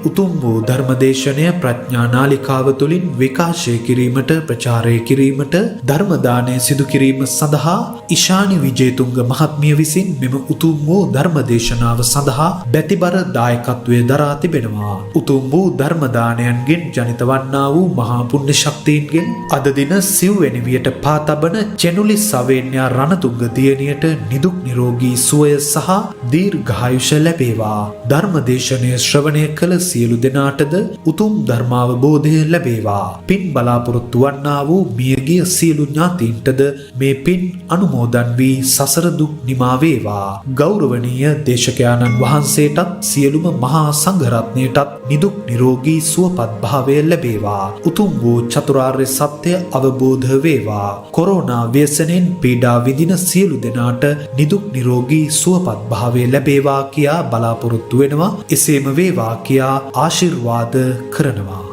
උතුම් වූ ධර්මදේශනය ප්‍රඥා නාලිකාව තුළින් විකාශය කිරීමට ප්‍රචාරය කිරීමට ධර්ම දානය සිදු කිරීම සඳහා ඉෂානි විජේතුංග මහත්මිය විසින් මෙම උතුම් වූ ධර්මදේශනාව සඳහා බැතිබර දායකත්වය දරා තිබෙනවා. උතුම් වූ ධර්ම දානයන්ගෙන් ජනිත වන්නා වූ මහා පුණ්‍ය ශක්තියින්ගෙන් අද දින සිව්වැනි වියට පා තබන චෙනුලි සවේන්‍යා රණතුංග දියණියට නිදුක් නිරෝගී සුවය සහ දීර්ඝායුෂ ලැබේවා. ධර්මදේශනය ශ්‍රවණය කළ සියලු දෙනාටද උතුම් ධර්මාවබෝධය ලැබේවා. පින් බලාපොරොත්තු වන්නා වූ මියගිය සියලු ඥාතීන්ටද මේ පින් අනුමෝදන් වී සසර දුක් නිමා වේවා. ගෞරවනීය දේශකයාණන් වහන්සේටත් සියලුම මහා සංඝරත්නයටත් නිදුක් නිරෝගී සුවපත් භාවය ලැබේවා. උතුම් වූ චතුරාර්ය සත්‍ය අවබෝධ වේවා. කොරෝනා ව්‍යසනයෙන් පීඩා විඳින සියලු දෙනාට නිදුක් නිරෝගී සුවපත් භාවය ලැබේවා කියා බලාපොරොත්තු වෙනවා. එසේම වේවා කියා ආශිර්වාද කරනවා.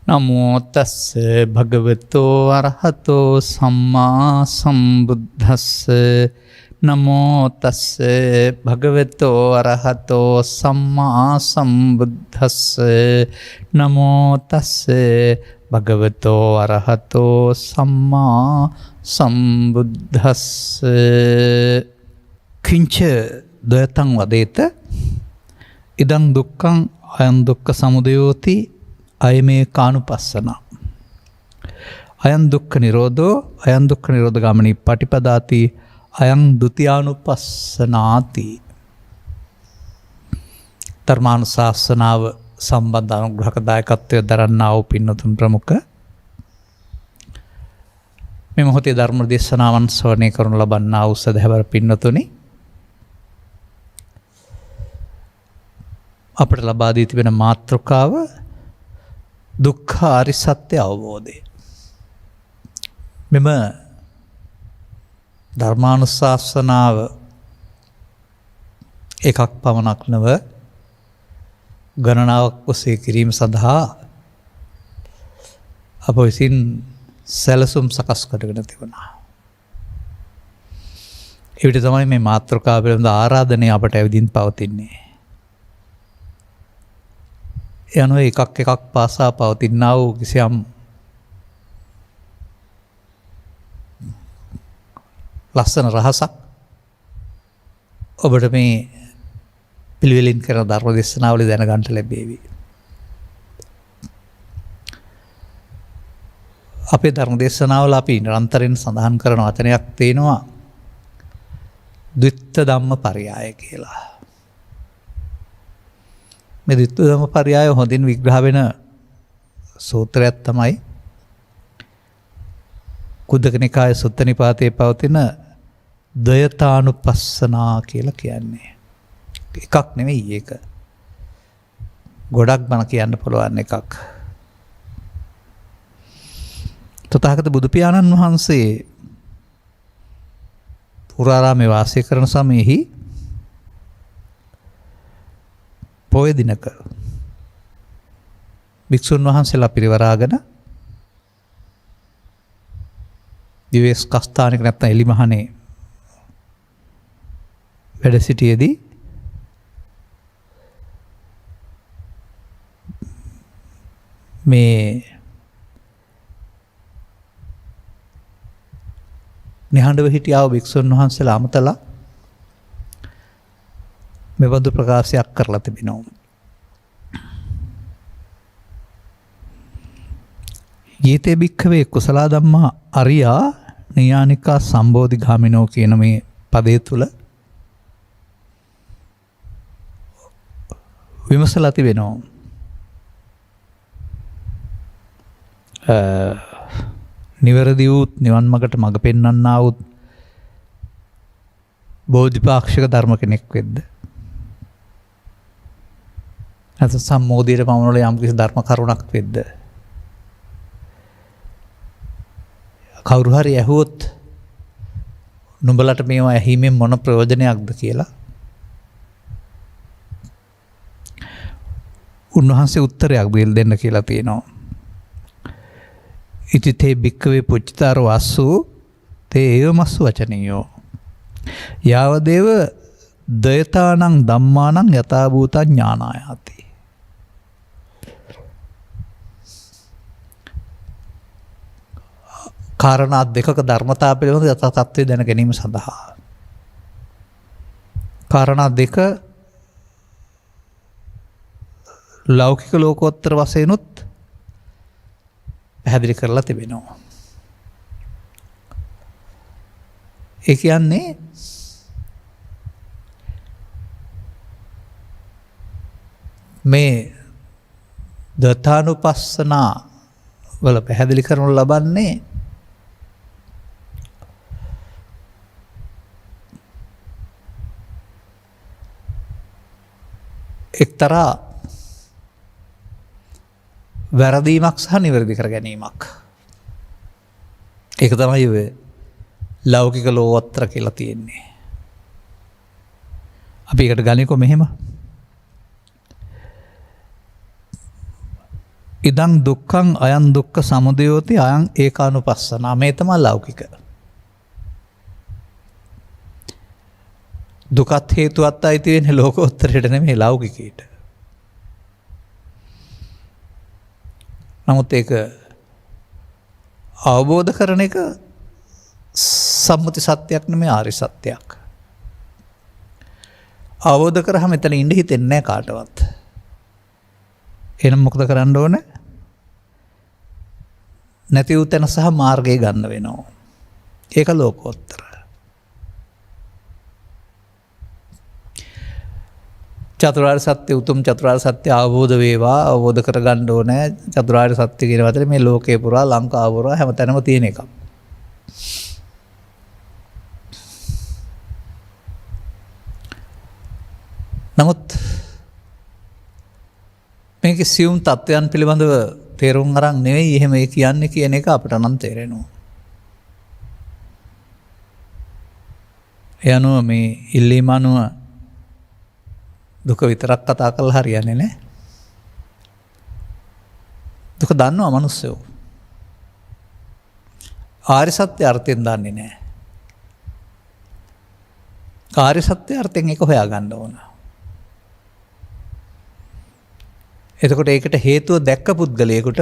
නමෝ තස්ස භගවතෝ අරහතෝ සම්මා සම්බුද්දස්ස. නමෝ තස්ස භගවතෝ අරහතෝ සම්මා සම්බුද්දස්ස. නමෝ තස්ස භගවතෝ අරහතෝ සම්මා සම්බුද්දස්ස. කිංච ද්වයතං වදේත ඉදං දුක්ඛං අයං දුක්ඛ සමුදයෝති අයමේ කානුපස්සන. අයං දුක්ඛ නිරෝධෝ අයං දුක්ඛ නිරෝධ ගාමිනී පටිපදාති අයං ဒ ුතියානුපස්සනාති. ධර්මානුශාසනාව සම්බන්ධ අනුග්‍රහක දායකත්වය දරන්නා වූ පින්වතුන් ප්‍රමුඛ මේ මොහොතේ ධර්ම දේශනාවන් ශ්‍රවණය කරනු ලබන්නා වූ සදහැවර පින්වතුනි, අපට ලබා දී තිබෙන මාතෘකාව දුක්ඛ ආර්ය සත්‍ය අවබෝධය. මෙම ධර්මානුශාසනාව එකක් පමණක් නොව ගණනාවක් ඔස්සේ කිරීම සඳහා අප විසින් සැලසුම් සකස් කරගෙන තිබුණා. එවිට තමයි මේ මාතෘකාව පිළිබඳ ආරාධනය අපට ඇවිදින් පවතින්නේ. යනුව එකක් පාසා පවතින්නා වූ කිසියම් ලස්සන රහසක් ඔබට මේ පිළිවෙලින් කරන ධර්ම දේශනාවල දැනගන්නට ලැබේවි. අපේ ධර්ම දේශනාවල අපි නිරන්තරයෙන් සඳහන් කරන වචනයක් තියෙනවා ද්විත්ව ධම්ම පරයය කියලා. මේ ද්විත්ව ධම්ම පරයය හොඳින් විග්‍රහ වෙන සූත්‍රයක් තමයි කුද්දක නිකායේ සුත්ත නිපාතයේ පවතින ද්වයතානුපස්සනා කියලා කියන්නේ. එකක් නෙවෙයි ඒක. ගොඩක් බණ කියන්න පුළුවන් එකක්. තථාගත බුදු පියාණන් වහන්සේ පුරාරාමේ වාසය කරන සමයෙහි පොය දිනක භික්ෂුන් වහන්සේලා පිරිවරාගෙන දිවස් කස්ථානික නැත්නම් එලිමහනේ වැඩ සිටියේදී මේ නිහඬව හිටියා භික්ෂුන් වහන්සේලා අමතලා මෙබඳු ප්‍රකාශයක් කරලා තිබෙනවා. යේතේ භික්ඛවේ කුසල ධම්මා අරියා නියානිකා සම්බෝධි ගාමිනෝ කියන මේ පදේ තුල විමසලා තිබෙනවා. නිවැරදි වූ නිවන් මඟට මඟ පෙන්වන්නා වූ බෝධිපාක්ෂික ධර්ම කෙනෙක් වෙද්ද, නැත්නම් සම්මෝධියට පමණවල යම් කිසි ධර්ම කරුණක් වෙද්ද, කවුරු හරි ඇහුවොත් නුඹලට මේවා ඇහිමෙන් මොන ප්‍රයෝජනයක්ද කියලා උන්වහන්සේ උත්තරයක් දෙන්න කියලා තියෙනවා. ඉතිතේ භික්ඛවේ පුච්චිතාරෝ අස්සු තේ ඒවමස්සු වචනියෝ යාවදේව දයතානං ධම්මානං යථාභූතං ඥානායාති. කාරණා දෙකක ධර්මතාව පිළිබඳ යථා තත්ත්වය දැන ගැනීම සඳහා. කාරණා දෙක ලෞකික ලෝකෝත්තර වශයෙන්ුත් පැහැදිලි කරලා තිබෙනවා. ඒ කියන්නේ මේ දත්තානුපස්සනා වල පැහැදිලි කරනු ලබන්නේ එක්තරා වැරදීමක් සහ නිවැරදි කර ගැනීමක්. ඒක තමයි ඔය ලෞකික ලෝකෝත්තර කියලා තියෙන්නේ. අපි ඒකට ගනිකො මෙහෙම. ඉදං දුක්ඛං අයං දුක්ඛ සමුදයෝති අයං ඒකානුපස්සනා. මේ තමයි ලෞකික. දුකත් හේතුවත් අයිති වෙන්නේ ලෝකෝත්තරයට නෙමෙයි ලෞකිකයට. නමුත් ඒක අවබෝධ කරන එක සම්මුති සත්‍යයක් නෙමෙයි ආර්ය සත්‍යයක්. අවබෝධ කරාම එතන ඉඳ හිතෙන්නේ නැහැ කාටවත්. එහෙනම් මොකද කරන්න ඕන? නැති වූ තැන සහ මාර්ගය ගන්න වෙනවා. ඒක ලෝකෝත්තර. චතුරාර්ය සත්‍ය උතුම් චතුරාර්ය සත්‍ය අවබෝධ වේවා අවබෝධ කරගන්න ඕනේ. චතුරාර්ය සත්‍ය කියන වචනේ මේ ලෝකේ පුරා ලංකාව පුරා හැමතැනම තියෙන එකක්. නමුත් මේක සියුම් තත්ත්වයන් පිළිබඳව තේරුම් අරන් නෙවෙයි එහෙම ඒ කියන්නේ කියන එක අපිට නම් තේරෙනවා. ඒ අනුව මේ ඉල්ලීම අනුව දුක විතරක් කතා කරලා හරියන්නේ නැහැ. දුක දන්නවා මිනිස්සු. ආර්ය සත්‍ය අර්ථයෙන් දන්නේ නැහැ. ආර්ය සත්‍ය අර්ථයෙන් ඒක හොයාගන්න ඕන. එතකොට ඒකට හේතුව දැක්ක පුද්ගලයෙකුට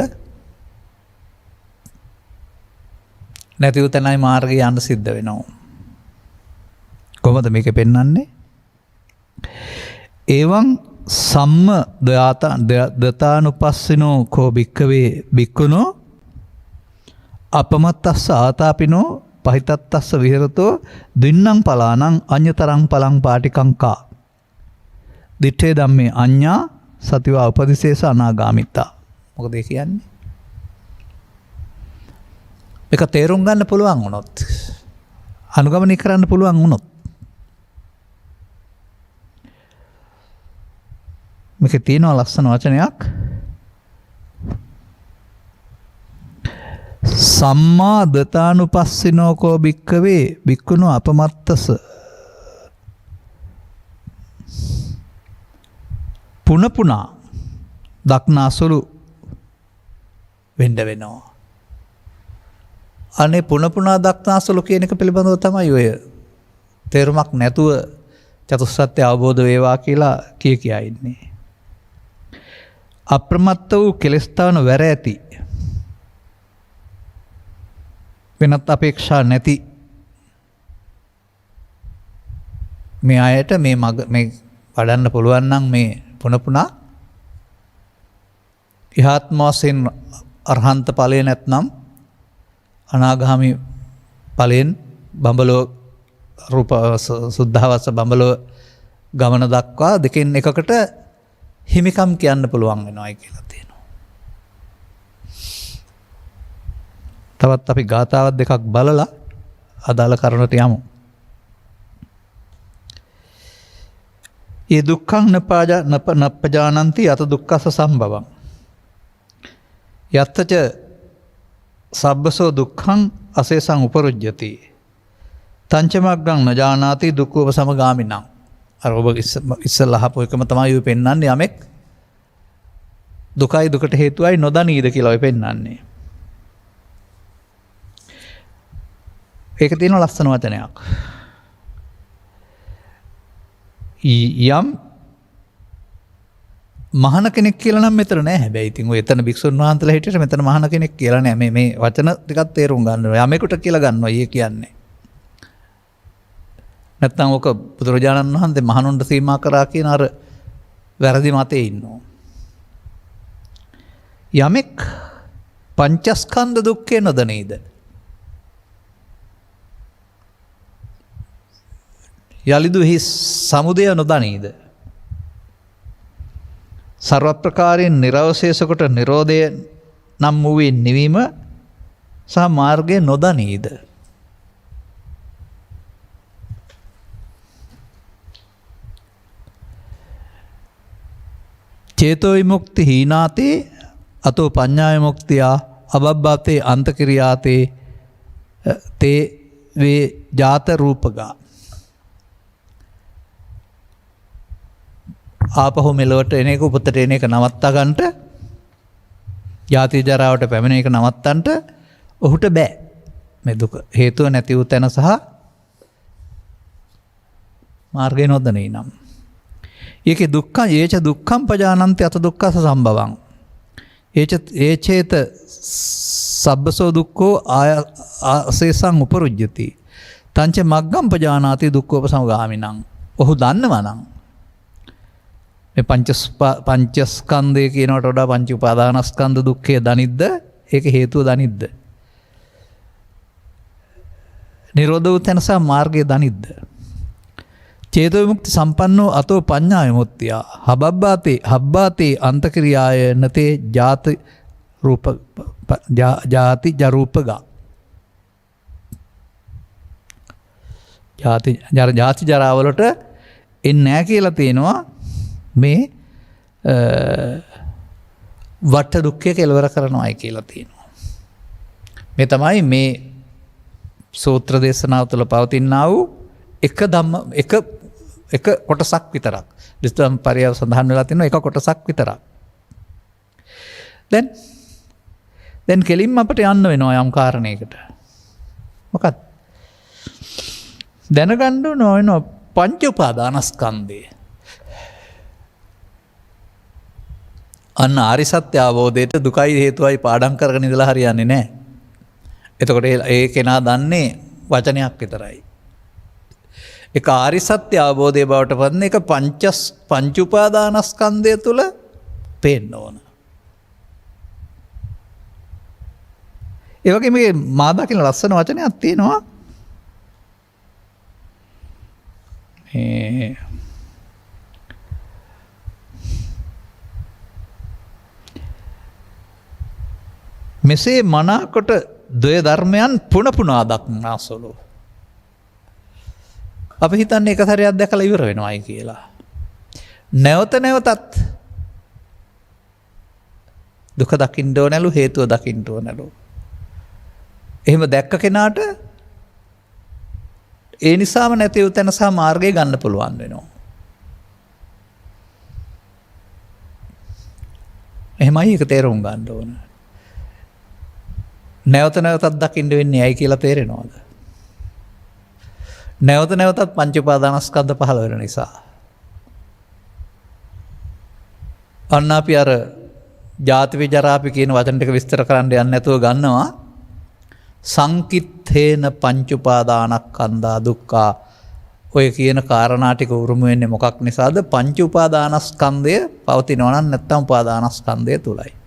නැතිව තැනයි මාර්ගය යන්න සිද්ධ වෙනවා. කොහොමද මේක පෙන්වන්නේ? එවං සම්ම දතානුපස්සිනෝ කෝ භික්ඛවේ භික්ඛුනෝ අපමත්තස්ස ආතාපිනෝ පහිතත්තස්ස විහෙරතෝ දින්නම් පලානං අඤ්‍යතරං පලං පාටිකංකා දිත්තේ ධම්මේ අඤ්ඤා සතිවා උපදිශේෂ අනාගාමිතා. මොකද ඒ කියන්නේ? මේක තේරුම් ගන්න පුළුවන් වුණොත් අනුගමනය කරන්න පුළුවන් වුණොත් මේක තියෙනවා ලස්සන වචනයක්. සම්මා දතානුපස්සිනෝ කෝ භික්ඛවේ භික්ඛුනෝ අපමත්තස පුන පුනා දක්නාසුළු වෙන්න වෙනවා. අනේ පුන පුනා දක්නාසුළු කියන එක පිළිබඳව තමයි ඔය තේරුමක් නැතුව චතුස්සත්‍ය අවබෝධ වේවා කියලා කියා ඉන්නේ. අප්‍රමත්ත වූ කෙලස්ථාන වැර ඇති වෙනත් අපේක්ෂා නැති මේ අයට මේ වඩන්න පුළුවන් නම් මේ පුන පුනා ඉහාත්ම වශයෙන් අරහන්ත ඵලය නැත්නම් අනාගාමී ඵලයෙන් බඹලෝ රූප සුද්ධවස්ස බඹලෝ ගමන දක්වා දෙකෙන් එකකට හිමිකම් කියන්න පුළුවන් වෙනවායි කියලා තියෙනවා. තවත් අපි ගාථාවක් දෙකක් බලලා අදාළ කරුණට යමු. ඒ දුක්ඛං නප්පජානන්ති යත දුක්ඛස සම්භවං යත්තච සබ්බසෝ දුක්ඛං අසේසං උපරුජ්ජති තංචමග්ගං නජානාති දුක්ඛෝප සමගාමිනං. අර ඔබ ඉස්සෙල්ලා අහපු එකම තමයි ඔය පෙන්වන්නේ. යමෙක් දුකයි දුකට හේතුවයි නොදනීද කියලා ඔය පෙන්වන්නේ. ඒක තියෙන ලස්සන වචනයක්. යම් මහන කෙනෙක් කියලා නම් මෙතන නෑ. හැබැයි ඉතින් ඔය එතන භික්ෂුන් වහන්සේලා හිටියට මෙතන මහන කෙනෙක් කියලා නෑ. මේ වචන ටිකක් තේරුම් ගන්න ඕනේ. යමෙකුට කියලා ගන්නවා ඊයේ කියන්නේ. නැත්නම් ඔක බුදුරජාණන් වහන්සේ මහණුන්ට සීමා කරා කියන අර වැරදි මතේ ඉන්නවා. යමෙක් පංචස්කන්ධ දුක්ඛේ නොදනීද? යලිදුහි සමුදය නොදනීද? සර්ව ප්‍රකාරයෙන් නිරවශේෂ කොට නිරෝධය නම් වූයේ නිවීම සහ මාර්ගය නොදනීද? චේතෝ විමුක්ති හීනාතේ අතෝ පඤ්ඤා විමුක්තිය අබබ්බතේ අන්තක්‍රියාතේ තේ වේ ජාත රූපගා. ආපහු මෙලොවට එන එක උපතට එන එක නවත්තා ගන්නට, ජාති ජරාවට පැමිණ එක නවත්තන්නට ඔහුට බෑ. මේ දුක හේතුව නැති වූ තැන සහ මාර්ගය නොදැනී නම්. ඒකේ දුක්ඛ ඒච දුක්ඛම් පජානන්ති අත දුක්ඛස සම්භවං. ඒචේත සබ්බසෝ දුක්ඛෝ ආසේසං උපරුජ්ජති. තංච මග්ගම් පජානාති දුක්ඛෝපසමගාමිනං. ඔහු දන්නවා නම් මේ පංචස්කන්ධය කියනවට වඩා පංච උපාදානස්කන්ධ දුක්ඛය දනිද්ද? ඒක හේතුව දනිද්ද? නිරෝධ වූ තැන සහ මාර්ගය දනිද්ද? චේතෝ විමුක්ති සම්පන්නෝ අතෝ පඤ්ඤා විමුක්තිය හබ්බාතේ අන්තක්‍රියාය නතේ ජාති රූප ජාති ජරූපගා. ජාති ජරාවලට එන්නේ නැහැ කියලා තියෙනවා. මේ වට දුක්ඛය කෙලවර කරනවායි කියලා තියෙනවා. මේ තමයි මේ සූත්‍ර දේශනාව තුළ පවතිනා වූ එක කොටසක් විතරක්. විස්තර පරියාව සඳහන් වෙලා තියෙනවා එක කොටසක් විතරක්. දැන් කෙලින්ම අපිට යන්න වෙනවා යම් කාරණයකට. මොකක්ද? දැනගන්න ඕන පංච උපාදානස්කන්ධය. අන්න ආරි සත්‍ය අවබෝධයට දුකයි හේතුවයි පාඩම් කරගෙන ඉඳලා හරියන්නේ නැහැ. එතකොට ඒ කෙනා දන්නේ වචනයක් විතරයි. ඒක ආරි සත්‍ය අවබෝධය බවට පත්න එක පංච උපාදානස්කන්ධය තුල පේන්න ඕන. ඒ වගේ මේ මා දකින ලස්සන වචනයක් තියෙනවා. මෙසේ මනාකොට ද්වය ධර්මයන් පුන පුනා දක්නාසලු. අපි හිතන්නේ එක සැරයක් දැකලා ඉවර වෙනවායි කියලා. නැවත නැවතත් දුක දකින්න ඕනලු, හේතුව දකින්න ඕනලු. එහෙම දැක්ක කෙනාට ඒ නිසාම නැති වූ තැන සහ මාර්ගය ගන්න පුළුවන් වෙනවා. එහෙමයි ඒක තේරුම් ගන්න ඕන. නැවත නැවතත් දකින්න වෙන්නේ ඇයි කියලා තේරෙනවද? නැවත නැවතත් පංච උපාදානස්කන්ධ පහළ වෙන නිසා. අන්න අපි අර ජාති විජරාපි කියන වචන ටික විස්තර කරන්න යන්නේ නැතුව ගන්නවා. සංකිට්ඨේන පංච උපාදානස්කන්ධා දුක්ඛා. ඔය කියන කාරණා ටික උරුම වෙන්නේ මොකක් නිසාද? පංච උපාදානස්කන්ධය පවතිනවා නම් නැත්තම් උපාදානස්කන්ධය තුලයි.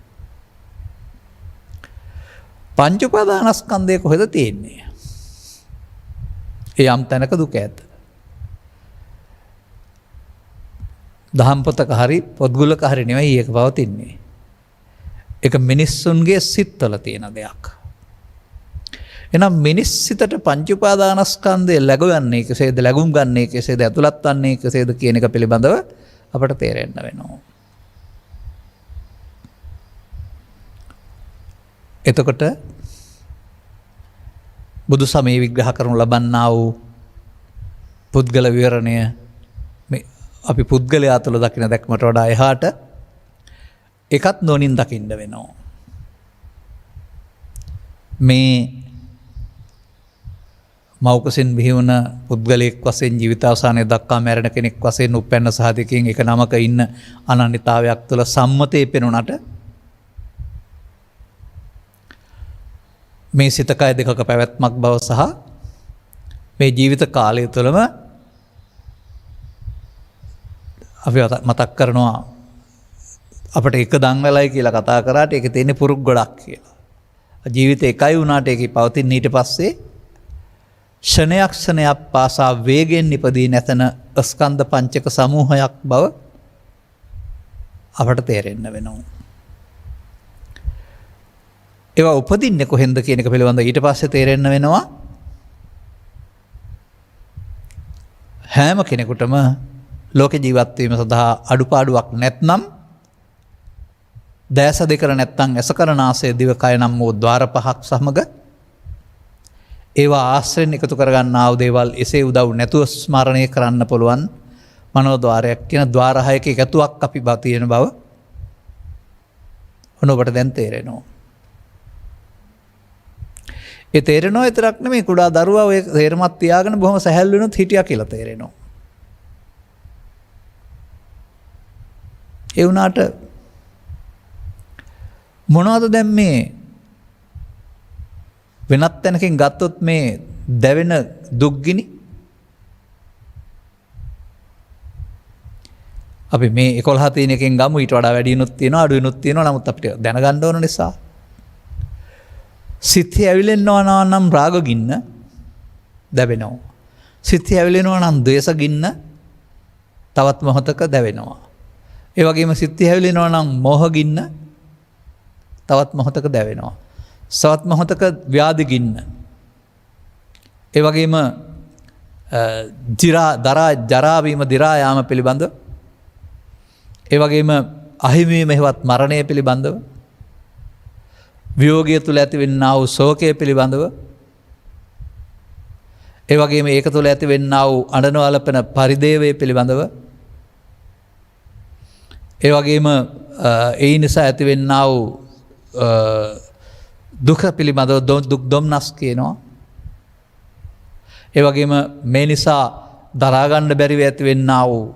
පංච උපාදානස්කන්ධය කොහෙද තියෙන්නේ? ඒ යම් තැනක දුක ඇත. දහම් පොතක හරි පොත්ගුලක හරි නෙවෙයි ඒක පවතින්නේ. ඒක මිනිස්සුන්ගේ සිත්වල තියෙන දෙයක්. එහෙනම් මිනිස් සිතට පංච උපාදානස්කන්ධය läගවන්නේ කෙසේද, läගුම් ගන්නේ කෙසේද, ඇතුළත් වන්නේ කෙසේද කියන එක පිළිබඳව අපට තේරෙන්න වෙනවා. එතකොට බුදු සමයේ විග්‍රහ කරනු ලබන්නා වූ පුද්ගල විවරණය අපි පුද්ගලයා තුළ දකින දැක්මට වඩා එහාට එකත් නොනින් දකින්න වෙනවා. මේ මව්කුසින් බිහිවුණ පුද්ගලයෙක් වශයෙන් ජීවිතාවසානයේ දක්වා මැරෙන කෙනෙක් වශයෙන් උපැන්න සහතිකයෙන් එක නමක ඉන්න අනන්‍යතාවයක් තුළ සම්මතයේ පෙනුනට මේ සිතකය දෙකක පැවැත්මක් බව සහ මේ ජීවිත කාලය තුළම අපි මතක් කරනවා අපට එක දංවලයි කියලා කතා කරාට ඒක තියෙන්නේ පුරුක් ගොඩක් කියලා. ජීවිතේ එකයි වුණාට ඒකේ පවතින ඊට පස්සේ ක්ෂණයක් ක්ෂණයක් පාසා වේගෙන් නිපදී නැතන ස්කන්ධ පංචක සමූහයක් බව අපට තේරෙන්න වෙනවා. ඒවා උපදින්නේ කොහෙන්ද කියන එක පිළිබඳව ඊට පස්සේ තේරෙන්න වෙනවා. හැම කෙනෙකුටම ලෝක ජීවත් වීම සඳහා අඩුපාඩුවක් නැත්නම් දැස දෙකර නැත්නම් ඇස කර නාසය දිවකය නම් වූ ద్వාර පහක් සමග ඒවා ආශ්‍රයෙන් එකතු කරගන්නා වූ දේවල් එසේ උදව් නැතුව ස්මරණය කරන්න පුළුවන් මනෝද්වාරයක් කියන ద్వාර හයක එකතුවක් අපි තියෙන බව ඔබට දැන් තේරෙනවා. ඒ තේරෙනවා විතරක් නෙමෙයි කුඩා දරුවා ඔය තේරමත් තියාගෙන බොහොම සැහැල්ලු වෙනුත් හිටියා කියලා තේරෙනවා. ඒ වුණාට මොනවද දැන් මේ වෙනත් තැනකින් ගත්තොත් මේ දැවෙන දුක්ගිනි අපි මේ 11 තියෙන එකෙන් ගමු ඊට වඩා වැඩිනුත් තියෙනවා අඩුවෙනුත් තියෙනවා නමුත් අපිට දැනගන්න ඕන නිසා සිතේ ඇවිලෙනවා නම් රාග ගින්න දැවෙනවා. සිතේ ඇවිලෙනවා නම් ද්වේෂ ගින්න තවත් මොහොතක දැවෙනවා. ඒ වගේම සිතේ ඇවිලෙනවා නම් මෝහ ගින්න තවත් මොහොතක දැවෙනවා. සවත් මොහොතක ව්‍යාධි ගින්න. ඒ වගේම ජරා වීම දිරා යාම පිළිබඳව ඒ වගේම අහිමිවීම හෙවත් මරණය පිළිබඳව වියෝගය තුළ ඇතිවෙන්නා වූ ශෝකය පිළිබඳව ඒ වගේම ඒක තුළ ඇතිවෙන්නා වූ අඬනවලපන පරිදේවය පිළිබඳව ඒ වගේම ඒ නිසා ඇතිවෙන්නා වූ දුක පිළිබඳව දුක් දොම්නස් කියනවා. ඒ වගේම මේ නිසා දරාගන්න බැරිව ඇතිවෙන්නා වූ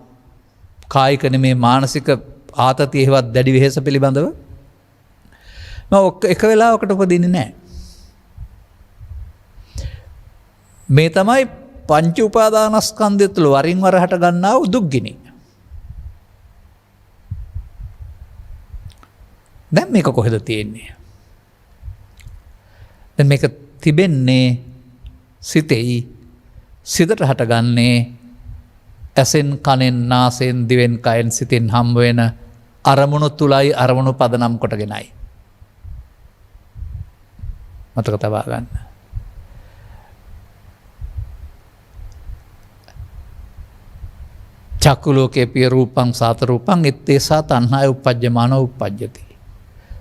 කායික නෙමේ මානසික ආතතිය හෙවත් දැඩි වෙහෙස පිළිබඳව එක වෙලාවකට උපදින්නේ නැහැ. මේ තමයි පංච උපාදානස්කන්ධය තුළ වරින් වර හට ගන්නා වූ දුක්ගිනි. දැන් මේක කොහෙද තියෙන්නේ? දැන් මේක තිබෙන්නේ සිතෙයි. සිතට හටගන්නේ ඇසෙන් කනෙන් නාසයෙන් දිවෙන් කයෙන් සිතෙන් හම්බ වෙන අරමුණු තුලයි අරමුණු පදනම් කොටගෙනයි. මතක තබා ගන්න. චක්කු ලෝකේ පිය රූපං සාත රූපං ඉත්තේසා තණ්හාය උප්පජ්ජමානෝ උප්පජ්ජති.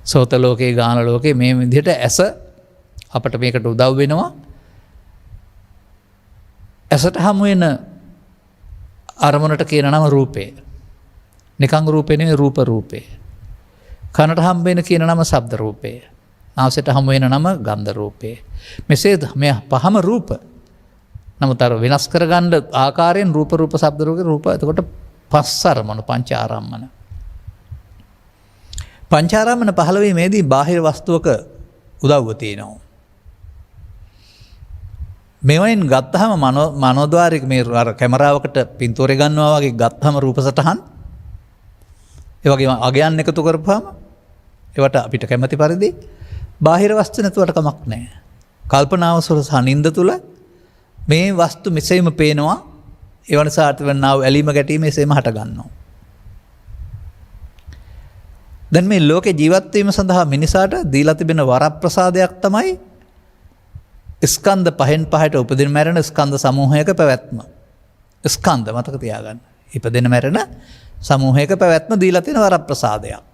සෝත ලෝකේ ගාන ලෝකේ මේ විදිහට ඇස අපට මේකට උදව් වෙනවා. ඇසට හමු වෙන අරමුණට කියන නම රූපේ. නිකං රූපේ නෙවෙයි රූප රූපේ. කනට හම්බ වෙන කියන නම ශබ්ද රූපේ. නාසයට හමු වෙන නම ගන්ධ රූපේ. මෙසේ මේ පහම රූප. නමුත් අර වෙනස් කරගන්න ආකාරයෙන් රූප රූප ශබ්ද රූප එතකොට පස් අරමුණු පංචාරම්මන. පංචාරම්මන 15 මේදී බාහිර වස්තුවක උදව්ව තියෙනවා. මේවයින් ගත්තහම මනෝද්වාරික මේ අර කැමරාවකට පින්තූරය ගන්නවා වගේ ගත්තහම රූප සටහන් ඒ වගේම අගයන් එකතු කරපුවාම ඒවට අපිට කැමති පරිදි බාහිර වස්තු නැතුවට කමක් නැහැ. කල්පනාව සොර සනින්ද තුල මේ වස්තු මෙසේම පේනවා. ඒ නිසා අර්ථවන්නා වූ ඇලීම ගැටීම එසේම හට ගන්නවා. දැන් මේ ලෝකේ ජීවත් වීම සඳහා මිනිසාට දීලා තිබෙන වරප්‍රසාදයක් තමයි ස්කන්ධ පහෙන් පහට උපදින මැරෙන ස්කන්ධ සමූහයක පැවැත්ම. ස්කන්ධ මතක තියාගන්න. ඉපදෙන මැරෙන සමූහයක පැවැත්ම දීලා තියෙන වරප්‍රසාදයක්.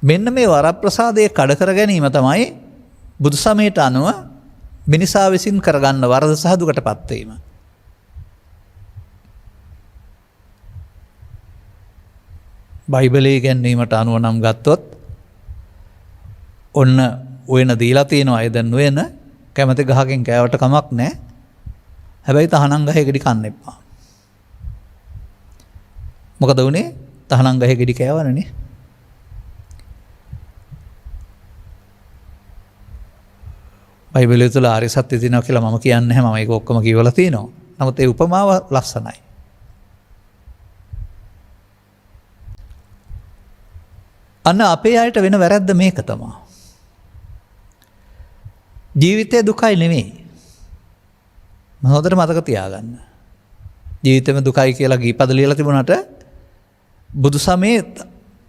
මෙන්න මේ වරප්‍රසාදයේ කඩ කර ගැනීම තමයි බුදු සමයට අනුව මිනිසා විසින් කරගන්න වරද සහ දුකටපත් වීම. බයිබලයේ ගැන්වීමට අනුව නම් ගත්තොත් ඔන්න ඔයන දීලා තියෙනවා අය දැන් නොයන කැමති ගහකින් කෑවට කමක් නැහැ. හැබැයි තහනම් ගහේ ගෙඩි කන්න එපා. මොකද උනේ? තහනම් ගහේ ගෙඩි කෑවනනේ. බයිබලයේ තුල ආර්ය සත්‍ය තියෙනවා කියලා මම කියන්නේ නැහැ. මම ඒක ඔක්කොම කියවලා තියෙනවා. නමුත් ඒ උපමාව ලස්සනයි. අන්න අපේ අයට වෙන වැරද්ද මේක තමයි. ජීවිතේ දුකයි නෙමෙයි. හොඳට මතක තියාගන්න. ජීවිතේම දුකයි කියලා ගීපද ලියලා තිබුණාට බුදු සමයේ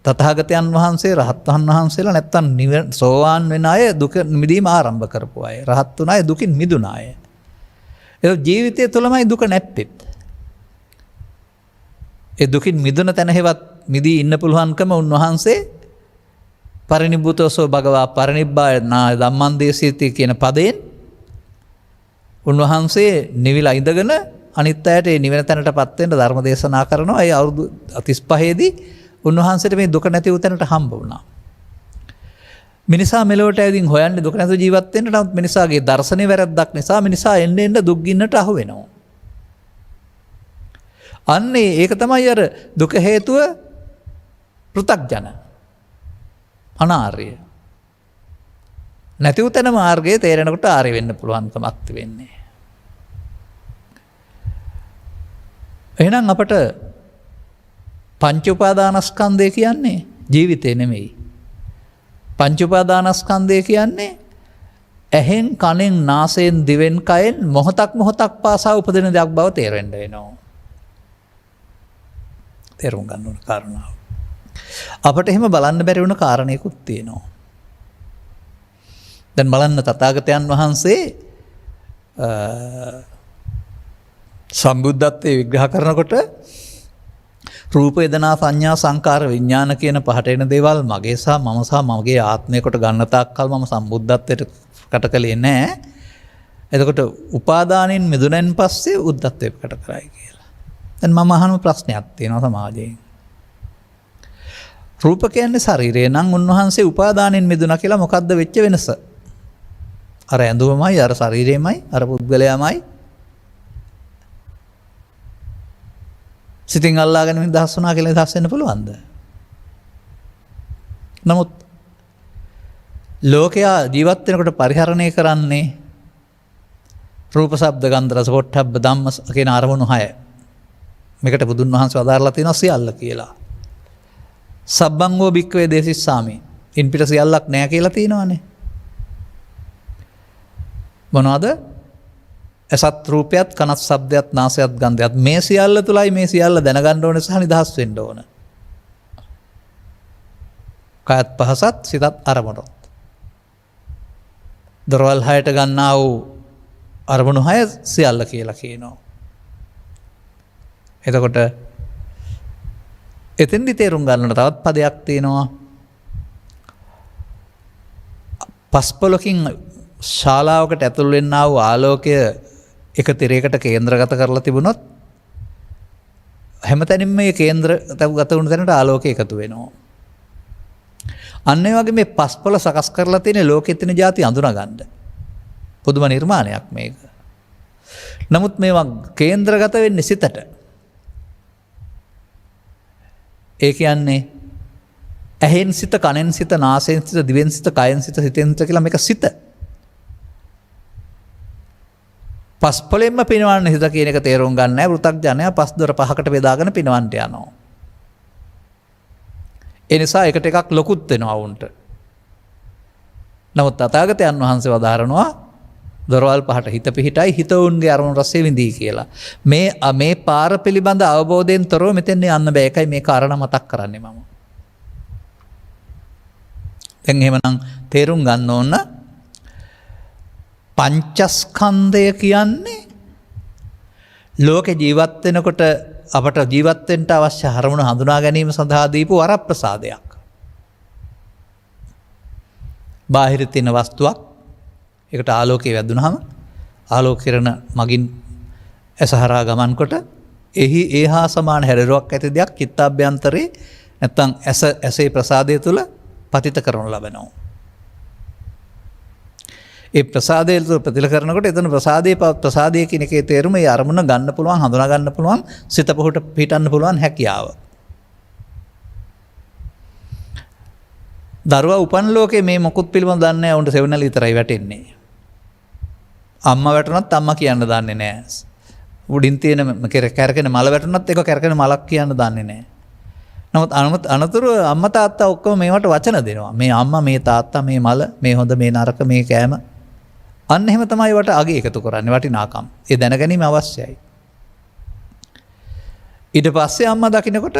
තථාගතයන් වහන්සේ රහතන් වහන්සේලා නැත්තම් සෝවාන් වෙන අය දුක මිදීම ආරම්භ කරපු අය. රහත් වුණ අය දුකින් මිදුණ අය. ඒ ජීවිතය තුළමයි දුක නැත්තේ. ඒ දුකින් මිදුණ තැන හෙවත් මිදී ඉන්න පුළුවන්කම උන්වහන්සේ පරිනිබ්බුතෝසෝ භගවා පරිනිබ්බානා ධම්මං දේශීති කියන පදයෙන් උන්වහන්සේ නිවිලා ඉඳගෙන අනිත් අයට ඒ නිවෙන තැනටපත් වෙන්න ධර්ම දේශනා කරනවා. ඒ අවුරුදු 35 දී උන්වහන්සේට මේ දුක නැති වූ තැනට හම්බ වුණා. මිනිසා මෙලොවට ඇවිදින් හොයන්නේ දුක නැතුව ජීවත් වෙන්න. නමුත් මිනිසාගේ දර්ශනේ වැරද්දක් නිසා මිනිසා එන්න එන්න දුක් ගින්නට අහු වෙනවා. අන්නේ ඒක තමයි අර දුක හේතුව පෘථග්ජන අනාර්ය. නැති වූ තැන මාර්ගයේ තේරෙනකොට ආර්ය වෙන්න පුළුවන්කමක් වෙන්නේ. එහෙනම් අපට පංච උපාදානස්කන්ධය කියන්නේ ජීවිතේ නෙමෙයි. පංච උපාදානස්කන්ධය කියන්නේ ඇහෙන් කනෙන් නාසයෙන් දිවෙන් කයෙන් මොහොතක් පාසා උපදින දෙයක් බව තේරෙන්න වෙනවා. තේරුම් ගන්න ඕන කාරණාව. අපට එහෙම බලන්න බැරි වුණ කාරණේකුත් තියෙනවා. දැන් බලන්න තථාගතයන් වහන්සේ සම්බුද්ධත්වයේ විග්‍රහ කරනකොට රූප වේදනා සංඥා සංකාර විඥාන කියන පහට එන දේවල් මගේ සහ මගේ ආත්මය කොට ගන්න තාක්කල් මම සම්බුද්ධත්වයට කට කළේ නැහැ. එතකොට උපාදානෙන් මිදුණෙන් පස්සේ උද්ධත්වයට කට කරයි කියලා. දැන් මම අහන ප්‍රශ්නයක් තියෙනවා සමාජයෙන්. රූප කියන්නේ ශරීරය නම් උන්වහන්සේ උපාදානෙන් මිදුණා කියලා මොකද්ද වෙච්ච වෙනස? අර ඇඳුමමයි අර ශරීරයමයි අර පුද්ගලයාමයි සිතින් අල්ලාගෙන නිදහස් වුණා කියලා නිදහස් වෙන්න පුළුවන්ද? නමුත් ලෝකයා ජීවත් වෙනකොට පරිහරණය කරන්නේ රූප ශබ්ද ගන්ධ රස පොට්ටබ්බ ධම්ම කියන අරමුණු 6. මේකට බුදුන් වහන්සේ වදාරලා තියෙනවා සියල්ල කියලා. සබ්බංගෝ භික්ඛවේ දේසිස්සාමි. ඉන් පිට සියල්ලක් නැහැ කියලා තියෙනවානේ. මොනවද? අසත් රූපයත් කනත් ශබ්දයත් නාසයත් ගන්ධයත් මේ සියල්ල තුලයි මේ සියල්ල දැනගන්න ඕනේ සහ නිදහස් වෙන්න ඕන. කායත් පහසත් සිතත් අරමුණොත්. දරවල් 6ට ගන්නා වූ අරමුණු 6 සියල්ල කියලා කියනවා. එතකොට එතෙන්දි තේරුම් ගන්නට තවත් පදයක් තියෙනවා. පස්පලකින් ශාලාවකට ඇතුල් වෙන්නා වූ ආලෝකය එක තිරයකට කේන්ද්‍රගත කරලා තිබුණොත් හැමතැනින්ම මේ කේන්ද්‍රගත වුණු තැනට ආලෝකය එකතු වෙනවා. අන්න ඒ වගේ මේ පස්පල සකස් කරලා තියෙන ලෝකෙත් තියෙන જાති අඳුනගන්න. පුදුම නිර්මාණයක් මේක. නමුත් මේවා කේන්ද්‍රගත වෙන්නේ සිතට. ඒ කියන්නේ ඇහෙන් සිත, කනෙන් සිත, නාසයෙන් සිත, දිවෙන් සිත, කයෙන් සිත, සිතෙන් සිත කියලා මේක සිත. පස්පලෙන්ම පිනවන්න හිත කියන එක තේරුම් ගන්න නැහැ. පෘථග්ජනයා පස් දොර පහකට බෙදාගෙන පිනවන්න යනවා. ඒ නිසා එකට එකක් ලොකුත් වෙනවා වුන්ට. නමුත් තථාගතයන් වහන්සේ වදාරනවා දොරවල් පහට හිත පිහිටයි හිත උන්ගේ අරමුණු රසය විඳී කියලා. මේ පාර පිළිබඳ අවබෝධයෙන් තොරව මෙතෙන් යන්න බෑ. ඒකයි මේ කාරණා මතක් කරන්නේ මම. දැන් එහෙමනම් තේරුම් ගන්න ඕන පංචස්කන්ධය කියන්නේ ලෝකේ ජීවත් වෙනකොට අපට ජීවත් වෙන්න අවශ්‍ය අරමුණු හඳුනා ගැනීම සඳහා දීපු වරප්‍රසාදයක්. බාහිර තියෙන වස්තුවක් ඒකට ආලෝකය වැදුනහම ආලෝක කිරණ මගින් ඇසහරා ගමන් කොට එහි ඒහා සමාන හැඩරුවක් ඇති දෙයක් චිත්තාභ්‍යන්තරේ නැත්තම් ඇසේ ප්‍රසාදය තුල පතිත කරනු ලබනවා. ඒ ප්‍රසාදය ප්‍රතිල කරනකොට එතන ප්‍රසාදය කියන එකේ තේරුම ඒ අරමුණ ගන්න පුළුවන්, හඳුනා ගන්න පුළුවන්, සිත පොහොට පිටන්න පුළුවන් හැකියාව. දරුවා උපන් ලෝකේ මේ මොකුත් පිළිබඳ දන්නේ නැහැ. උන්ට සෙවණල විතරයි වැටෙන්නේ. අම්මා වැටුණත් අම්මා කියන්න දන්නේ නැහැ. උඩින් තියෙන කැරකෙන මල වැටුණත් ඒක කැරකෙන මලක් කියන්න දන්නේ නැහැ. නමුත් අනතුරු අම්මා තාත්තා ඔක්කොම මේවට වචන දෙනවා. මේ අම්මා, මේ තාත්තා, මේ මල, මේ හොඳ, මේ නරක, මේ කෑම. අන්න එහෙම තමයි වට අගේ එකතු කරන්නේ, වටිනාකම්. ඒ දැනගැනීම අවශ්‍යයි. ඊට පස්සේ අම්මා දකින්නකොට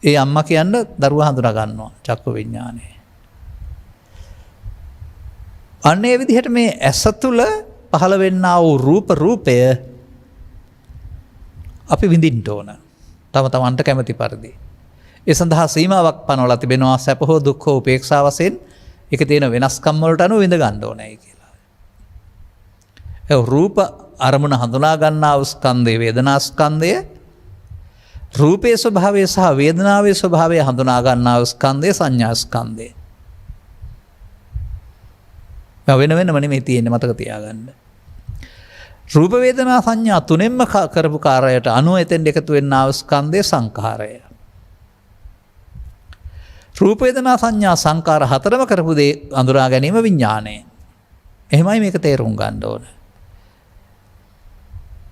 ඒ අම්මා කියන්න දරුවා හඳුනා ගන්නවා චක්කු විඥානය. අන්න ඒ විදිහට මේ ඇස තුළ පහළ වෙන්නා වූ රූපය අපි විඳින්න ඕන. තම තමන්ට කැමති පරිදි. ඒ සඳහා සීමාවක් පනවලා තිබෙනවා. සැප හෝ දුක් හෝ උපේක්ෂා වශයෙන් ඒක තියෙන වෙනස්කම් වලට අනුව විඳ ගන්න ඕනේ කියලා. ඒ රූප අරමුණ හඳුනා ගන්නා වූ ස්කන්ධය, වේදනා ස්කන්ධය, රූපේ ස්වභාවය සහ වේදනාවේ ස්වභාවය හඳුනා ගන්නා වූ ස්කන්ධය, සංඥා ස්කන්ධය. වෙන වෙනම නෙමෙයි තියෙන්නේ, මතක තියාගන්න. රූප වේදනා සංඥා තුනෙන්ම කරපු කාර්යයට අනුව එතෙන් එකතු වෙන්නා වූ ස්කන්ධය සංඛාරය. රූප වේදනා සංඥා සංකාර හතරම කරපු දේ අඳුරා ගැනීම විඥානය. එහෙමයි මේක තේරුම් ගන්න ඕන.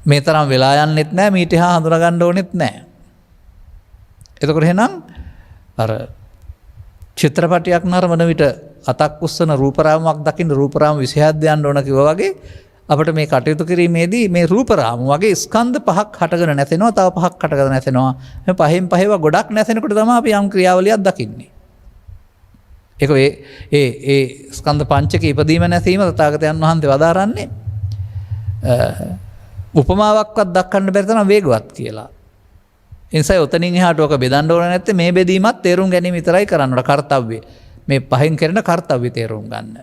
මේ තරම් වෙලා යන්නෙත් නැහැ, මීට එහා හඳුනා ගන්න ඕනෙත් නැහැ. එතකොට එහෙනම් අර චිත්‍රපටයක් නරඹන විට අතක් උස්සන රූපරාමුවක් දකින්න රූපරාම 26ක් දාන්න ඕන කිව්වා වගේ අපිට මේ කටයුතු කිරීමේදී මේ රූපරාමු වගේ ස්කන්ධ පහක් හටගෙන නැතෙනවා, තව පහක් හටගෙන නැතෙනවා. මේ පහෙන් පහේව ගොඩක් නැතෙනකොට තමයි අපි යම් ක්‍රියාවලියක් දකින්නේ. ඒක ඒ ස්කන්ධ පංචක ඉදීම නැතිවීම තථාගතයන් වහන්සේ වදාරන්නේ උපමාවක්වත් දක්වන්න බැරි තරම් වේගවත් කියලා. ඒ නිසා උතනින් එහාට ඔක බෙදන්න ඕන නැත්තේ මේ බෙදීමත් තේරුම් ගැනීම විතරයි කරන්න ඕන කාර්යය. මේ පහෙන් කරන කාර්යය තේරුම් ගන්න.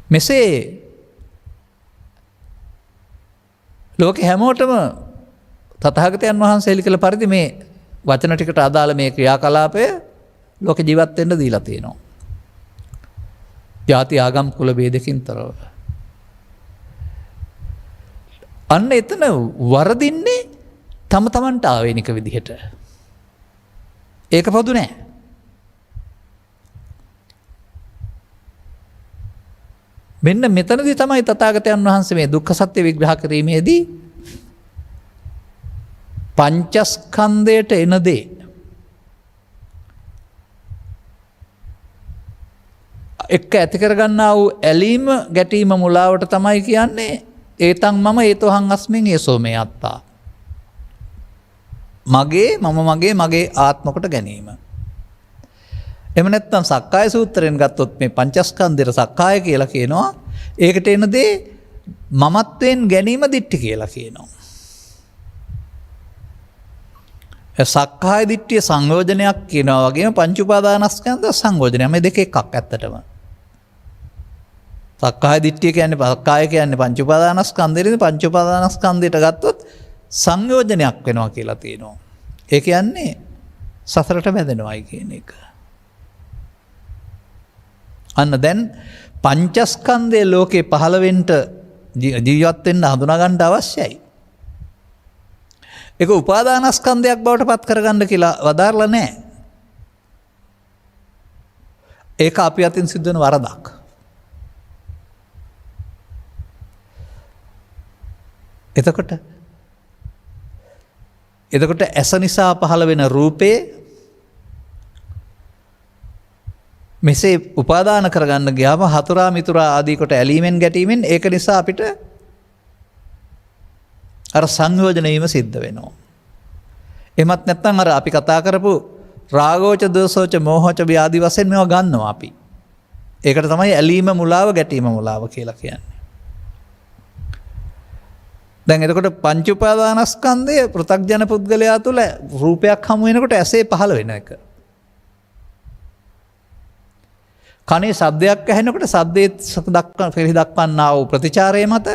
මෙසේ ලෝක හැමෝටම තථාගතයන් වහන්සේ එළි පරිදි මේ වචන ටිකට අදාළ මේ ක්‍රියාකලාපය ලෝක ජීවත් වෙන්න දීලා තියෙනවා. ජාති ආගම් කුල ભેදකින් තොරව. අන්න එතන වරදින්නේ තම තමන්ට ආවේනික විදිහට. ඒක පොදු නෑ. මෙන්න මෙතනදී තමයි තථාගතයන් වහන්සේ මේ දුක්ඛ සත්‍ය විග්‍රහ කිරීමේදී පංචස්කන්ධයට එන දේ එක්ක ඇති කරගන්නා වූ ඇලීම ගැටීම මුලාවට තමයි කියන්නේ ඒතං මම ඒතෝහං අස්මින් ඒසෝ මේ අත්තා. මගේ ආත්ම කොට ගැනීම. එහෙම නැත්නම් සක්කාය සූත්‍රයෙන් ගත්තොත් මේ පංචස්කන්ධයට සක්කාය කියලා කියනවා. ඒකට එන දේ මමත්වෙන් ගැනීම දිට්ඨි කියලා කියනවා. සක්කාය දිට්ඨිය සංයෝජනයක් කියනවා වගේම පංච උපාදානස්කන්ධ සංයෝජනය. මේ දෙක එකක් ඇත්තටම. සක්කාය දිට්ඨිය කියන්නේ පංච උපාදානස්කන්ධෙදී පංච උපාදානස්කන්ධයට ගත්තොත් සංයෝජනයක් වෙනවා කියලා තියෙනවා. ඒ කියන්නේ සසරට බැඳෙනවායි කියන එක. අන්න දැන් පංචස්කන්ධයේ ලෝකේ පහළ වෙන්න ජීවත් වෙන්න හඳුනා ගන්න අවශ්‍යයි. ඒක උපාදානස්කන්ධයක් බවට පත් කරගන්න කියලා වදාරලා නැහැ. ඒක අපි අතින් සිද්ධ වෙන වරදක්. එතකොට ඇස නිසා පහළ වෙන රූපේ මෙසේ උපාදාන කරගන්න ගියාම හතුරා මිතුරා ආදී කොට ඇලීමෙන් ගැටීමෙන් ඒක නිසා අපිට අර සංයෝජන වීම සිද්ධ වෙනවා. එහෙමත් නැත්නම් අර අපි කතා කරපු රාගෝච දෝසෝච මෝහෝච ව්‍යාධි වශයෙන් මේවා ගන්නවා අපි. ඒකට තමයි ඇලීම මුලාව ගැටීම මුලාව කියලා කියන්නේ. දැන් එතකොට පංච උපාදානස්කන්ධය පෘථග්ජන පුද්ගලයා තුළ රූපයක් හමු වෙනකොට ඇසේ පහළ වෙන එක. කනේ ශබ්දයක් ඇහෙනකොට ශබ්දයේ දක්වන්නා වූ ප්‍රතිචාරය මත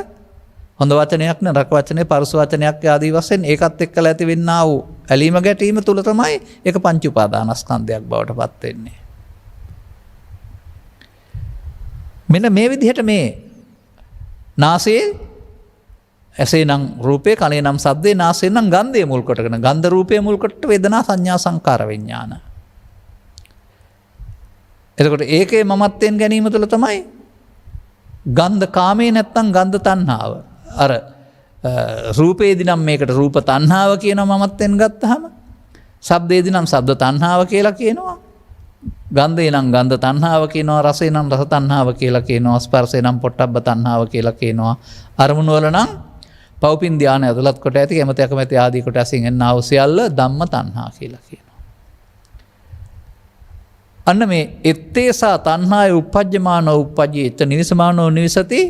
හොඳ වචනයක් නරක වචනේ පරුස වචනයක් ආදී වශයෙන් ඒකත් එක්කලා ඇති වෙන්නා වූ ඇලීම ගැටීම තුල තමයි ඒක පංච උපාදානස්කන්ධයක් බවට පත් වෙන්නේ. මෙන්න මේ විදිහට මේ නාසයේ ඇසේ නම් රූපේ කනේ නම් සද්දේ නාසයේ නම් ගන්ධය මුල් කොටගෙන ගන්ධ රූපය මුල් කොට වේදනා සංඥා සංකාර විඥාන. එතකොට ඒකේ මමත්වයෙන් ගැනීම තුළ තමයි ගන්ධ කාමයේ නැත්තම් ගන්ධ තණ්හාව. අර රූපේදී නම් මේකට රූප තණ්හාව කියනවා මමත්වෙන් ගත්තාම. ශබ්දේදී නම් ශබ්ද තණ්හාව කියලා කියනවා. ගන්ධේ නම් ගන්ධ තණ්හාව කියනවා. රසේ නම් රස තණ්හාව කියලා කියනවා. ස්පර්ශේ නම් පොට්ටබ්බ තණ්හාව කියලා කියනවා. අරමුණු වල නම් පෞපින් ධානය ඇතුළත් කොට ඇති කැමැති අකමැති ආදී කොට ඇසින් එන්නා වූ සියල්ල ධම්ම තණ්හා කියලා කියනවා. අන්න මේ එත්තේසා තණ්හාය උප්පජ්ජමානෝ උප්පජ්ජේත නිවිසමානෝ නිවිසති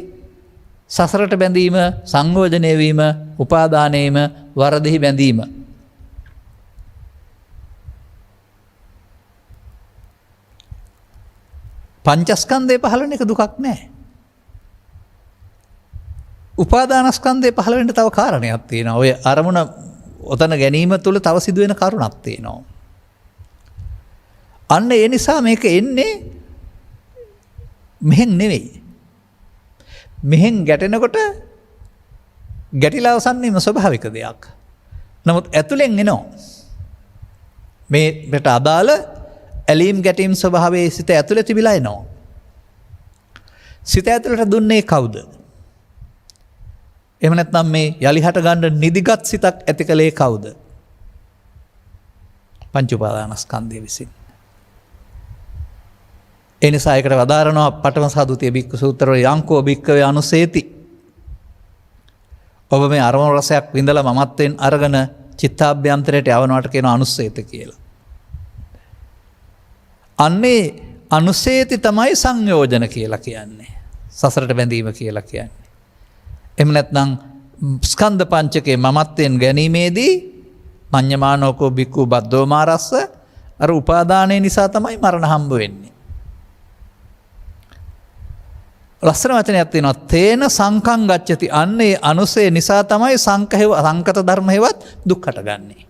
සසරට බැඳීම සංයෝජනය වීම උපාදානයේම වරදෙහි බැඳීම. පංචස්කන්ධය පහළ වෙන එක දුකක් නෑ. උපාදානස්කන්ධය පහළ වෙන්න තව කාරණයක් තියෙනවා. ඔය අරමුණ ඔතන ගැනීම තුළ තව සිදුවෙන කරුණක් තියෙනවා. අන්න ඒ නිසා මේක එන්නේ මෙහෙන් නෙවෙයි. මෙහෙන් ගැටෙනකොට ගැටිලා අවසන් වීම ස්වභාවික දෙයක්. නමුත් ඇතුලෙන් එනවා. මේකට අදාළ ඇලීම් ගැටීම් ස්වභාවයේ සිත ඇතුලේ තිබිලා එනවා. සිත ඇතුලට දුන්නේ කවුද? එහෙම නැත්නම් මේ යලි හට ගන්න නිදිගත් සිතක් ඇති කලේ කවුද? පංච උපාදානස්කන්ධය විසින්. එනිසා ඒකට වදාරනවා පඨම සාදුතිය බික්කු සූත්‍රවල යංකෝ බික්කවේ අනුසේති. ඔබ මේ අරමුණු රසයක් විඳලා මමත්වෙන් අරගෙන චිත්තාභ්‍යන්තරයට යවනවට කියනවා අනුසේත කියලා. අන්නේ අනුසේති තමයි සංයෝජන කියලා කියන්නේ. සසරට බැඳීම කියලා කියන්නේ. එහෙම නැත්නම් ස්කන්ධ පංචකේ මමත්වෙන් ගැනීමේදී මඤ්ඤමානෝකෝ බික්කු බද්දෝ මාරස්ස අර උපාදානයේ නිසා තමයි මරණ හම්බ වෙන්නේ. ලස්සන වචනයක් තියෙනවා තේන සංකං ගච්ඡති. අන්නේ අනුසය නිසා තමයි සංකත ධර්ම හේවත් දුක් හටගන්නේ.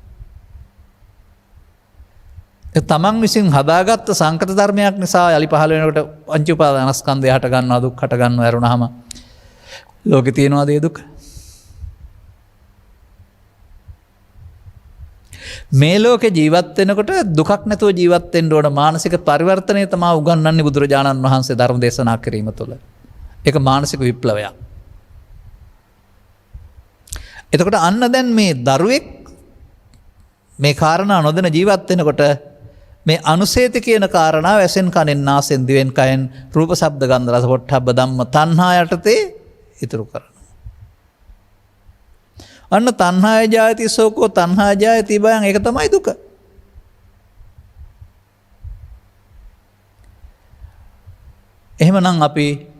ඒ තමන් විසින් හදාගත්ත සංකත ධර්මයක් නිසා යලි පහළ වෙනකොට පංච උපාදානස්කන්ධය හට ගන්නවා දුක් හට ගන්නවා ඇරුණාම ලෝකේ තියෙනවාද ඒ දුක? මේ ලෝකේ ජීවත් වෙනකොට දුකක් නැතුව ජීවත් වෙන්න ඕන මානසික පරිවර්තනය තමයි උගන්වන්නේ බුදුරජාණන් වහන්සේ ධර්ම දේශනා කිරීම තුළ. ඒක මානසික විප්ලවයක්. එතකොට අන්න දැන් මේ දරුවෙක් මේ කාරණා නොදැන ජීවත් වෙනකොට මේ අනුසේති කියන කාරණාව ඇසෙන් කනෙන් නාසෙන් දිවෙන් කයෙන් රූප ශබ්ද ගන්ධ රස පොට්ටබ්බ ධම්ම තණ්හා යටතේ ඉතුරු කරනවා. අන්න තණ්හාය ජායති සෝකෝ තණ්හා ජායති බයං ඒක තමයි දුක. එහෙමනම් අපි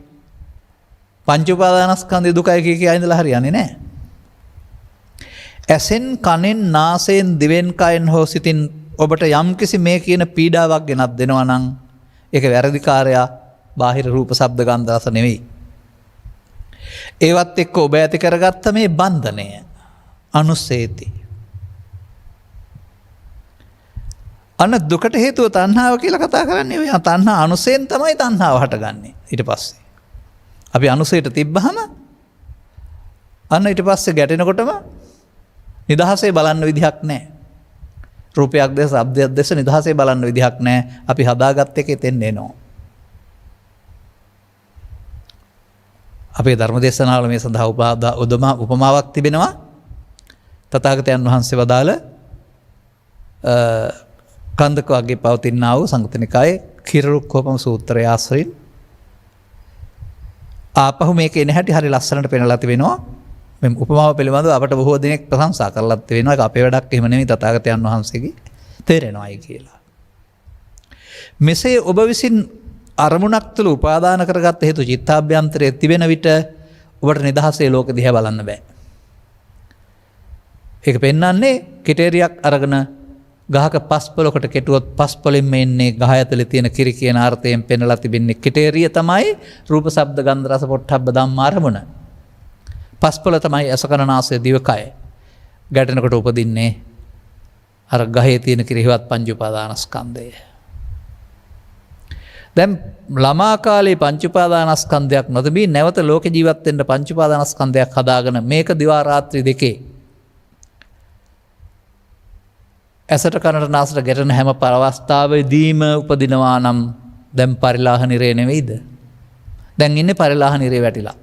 පංච උපාදානස්කන්ධය දුකයි කිය ඉඳලා හරියන්නේ නැහැ. ඇසෙන් කනෙන් නාසයෙන් දිවෙන් කයෙන් හෝ සිතින් ඔබට යම්කිසි මේ කියන පීඩාවක් ගෙනත් දෙනවා නම් ඒක වැරදිකාරයා බාහිර රූප ශබ්ද ගන්ධ රස නෙවෙයි. ඒවත් එක්ක ඔබ ඇති කරගත්ත මේ බන්ධනය අනුසේති. අන්න දුකට හේතුව තණ්හාව කියලා කතා කරන්නේ. ඔය තණ්හා අනුසයෙන් තමයි තණ්හාව හටගන්නේ. ඊට පස්සේ අපි අනුසයට තිබ්බහම අන්න ඊට පස්සේ ගැටෙනකොටම නිදහසේ බලන්න විදිහක් නැහැ. රූපයක් දැස ශබ්දයක් දැස නිදහසේ බලන්න විදිහක් නැහැ. අපි හදාගත්ත එකේ තෙන්න එනවා. අපේ ධර්ම දේශනාවල මේ සඳහා උපමාවක් තිබෙනවා. තථාගතයන් වහන්සේ වදාළ කන්දක වගේ පවතිනා වූ සංගතනිකායේ කිරුක්කෝපම සූත්‍රය ආශ්‍රයෙන් ආපහු මේක එන හැටි හරි ලස්සනට පෙන්නලා තිබෙනවා. මේ උපමාව පිළිබඳව අපට බොහෝ දෙනෙක් ප්‍රශංසා කරලා තිබෙනවා. ඒක අපේ වැඩක් එහෙම නෙමෙයි තථාගතයන් වහන්සේගේ තේරෙනවායි කියලා. මෙසේ ඔබ විසින් අරමුණක් තුළ උපාදාන කරගත්ත හේතු චිත්තාභ්‍යන්තරයේ තිබෙන විට ඔබට නිදහසේ ලෝක දිහා බලන්න බෑ. ඒක පෙන්වන්නේ කිටේරියක් අරගෙන ගහක පස්පලකට කෙටුවොත් පස්පලෙන්ම එන්නේ ගහ ඇතුලේ තියෙන කිරි කියන අර්ථයෙන් පෙන්වලා තිබෙන්නේ කිටේරිය තමයි රූප ශබ්ද ගන්ධ රස පොට්ටබ්බ ධම්ම අරමුණ. පස්පල තමයි අසකරනාසය දිවකය. ගැටෙනකොට උපදින්නේ අර ගහේ තියෙන කිරිහිවත් පංච උපාදානස්කන්ධය. දැන් ළමා කාලේ පංච උපාදානස්කන්ධයක් නොතිබී නැවත ලෝක ජීවත් වෙන්න පංච උපාදානස්කන්ධයක් හදාගෙන මේක දිවා රාත්‍රී දෙකේ ඇසට කනට නාසට ගැටෙන හැම අවස්ථාවෙදීම උපදිනවා නම් දැන් පරිලාහ නිරේ නෙවෙයිද? දැන් ඉන්නේ පරිලාහ නිරේ වැටිලා.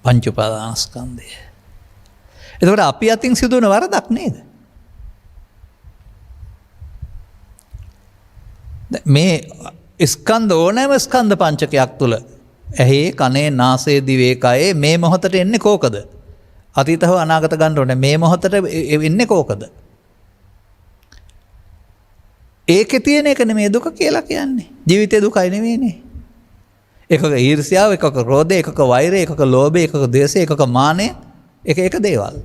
පංච උපාදානස්කන්ධය. එතකොට අපි අතින් සිදුවන වරදක් නේද? මේ ස්කන්ධ ඕනෑම ස්කන්ධ පංචකයක් තුළ ඇහි කනේ නාසයේ දිවේ කයේ මේ මොහොතට එන්නේ කෝකද? අතීත හෝ අනාගත ගන්න ඕනේ. මේ මොහොතට එන්නේ කෝකද? ඒකේ තියෙන එක නෙමෙයි දුක කියලා කියන්නේ. ජීවිතේ දුකයි නෙමෙයිනේ. එකක ඊර්ෂ්‍යාව, එකක ක්‍රෝධය, එකක වෛරය, එකක ලෝභය, එකක ද්වේෂය, එකක මානය, එක දේවල්.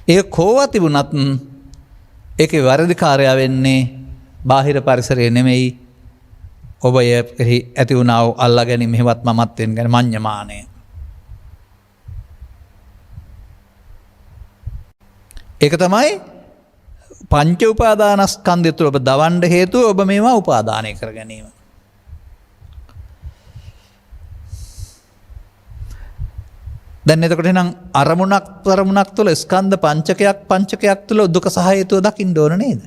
ඒ කෝවා තිබුණත් ඒකේ වැරදිකාරයා වෙන්නේ බාහිර පරිසරය නෙමෙයි. ඔබ එහි ඇති වුණා වූ අල්ලා ගැනීම මෙහෙවත් මමත්වෙන් ගැන මඤ්ඤමානය. ඒක තමයි පංච උපාදානස්කන්ධය තුළ ඔබ දවන්න හේතුව ඔබ මේවා උපාදානය කර ගැනීම. දැන් එතකොට නම් අරමුණක් තුළ ස්කන්ධ පංචකයක් තුළ දුක සහ හේතුව දකින්න ඕන නේද?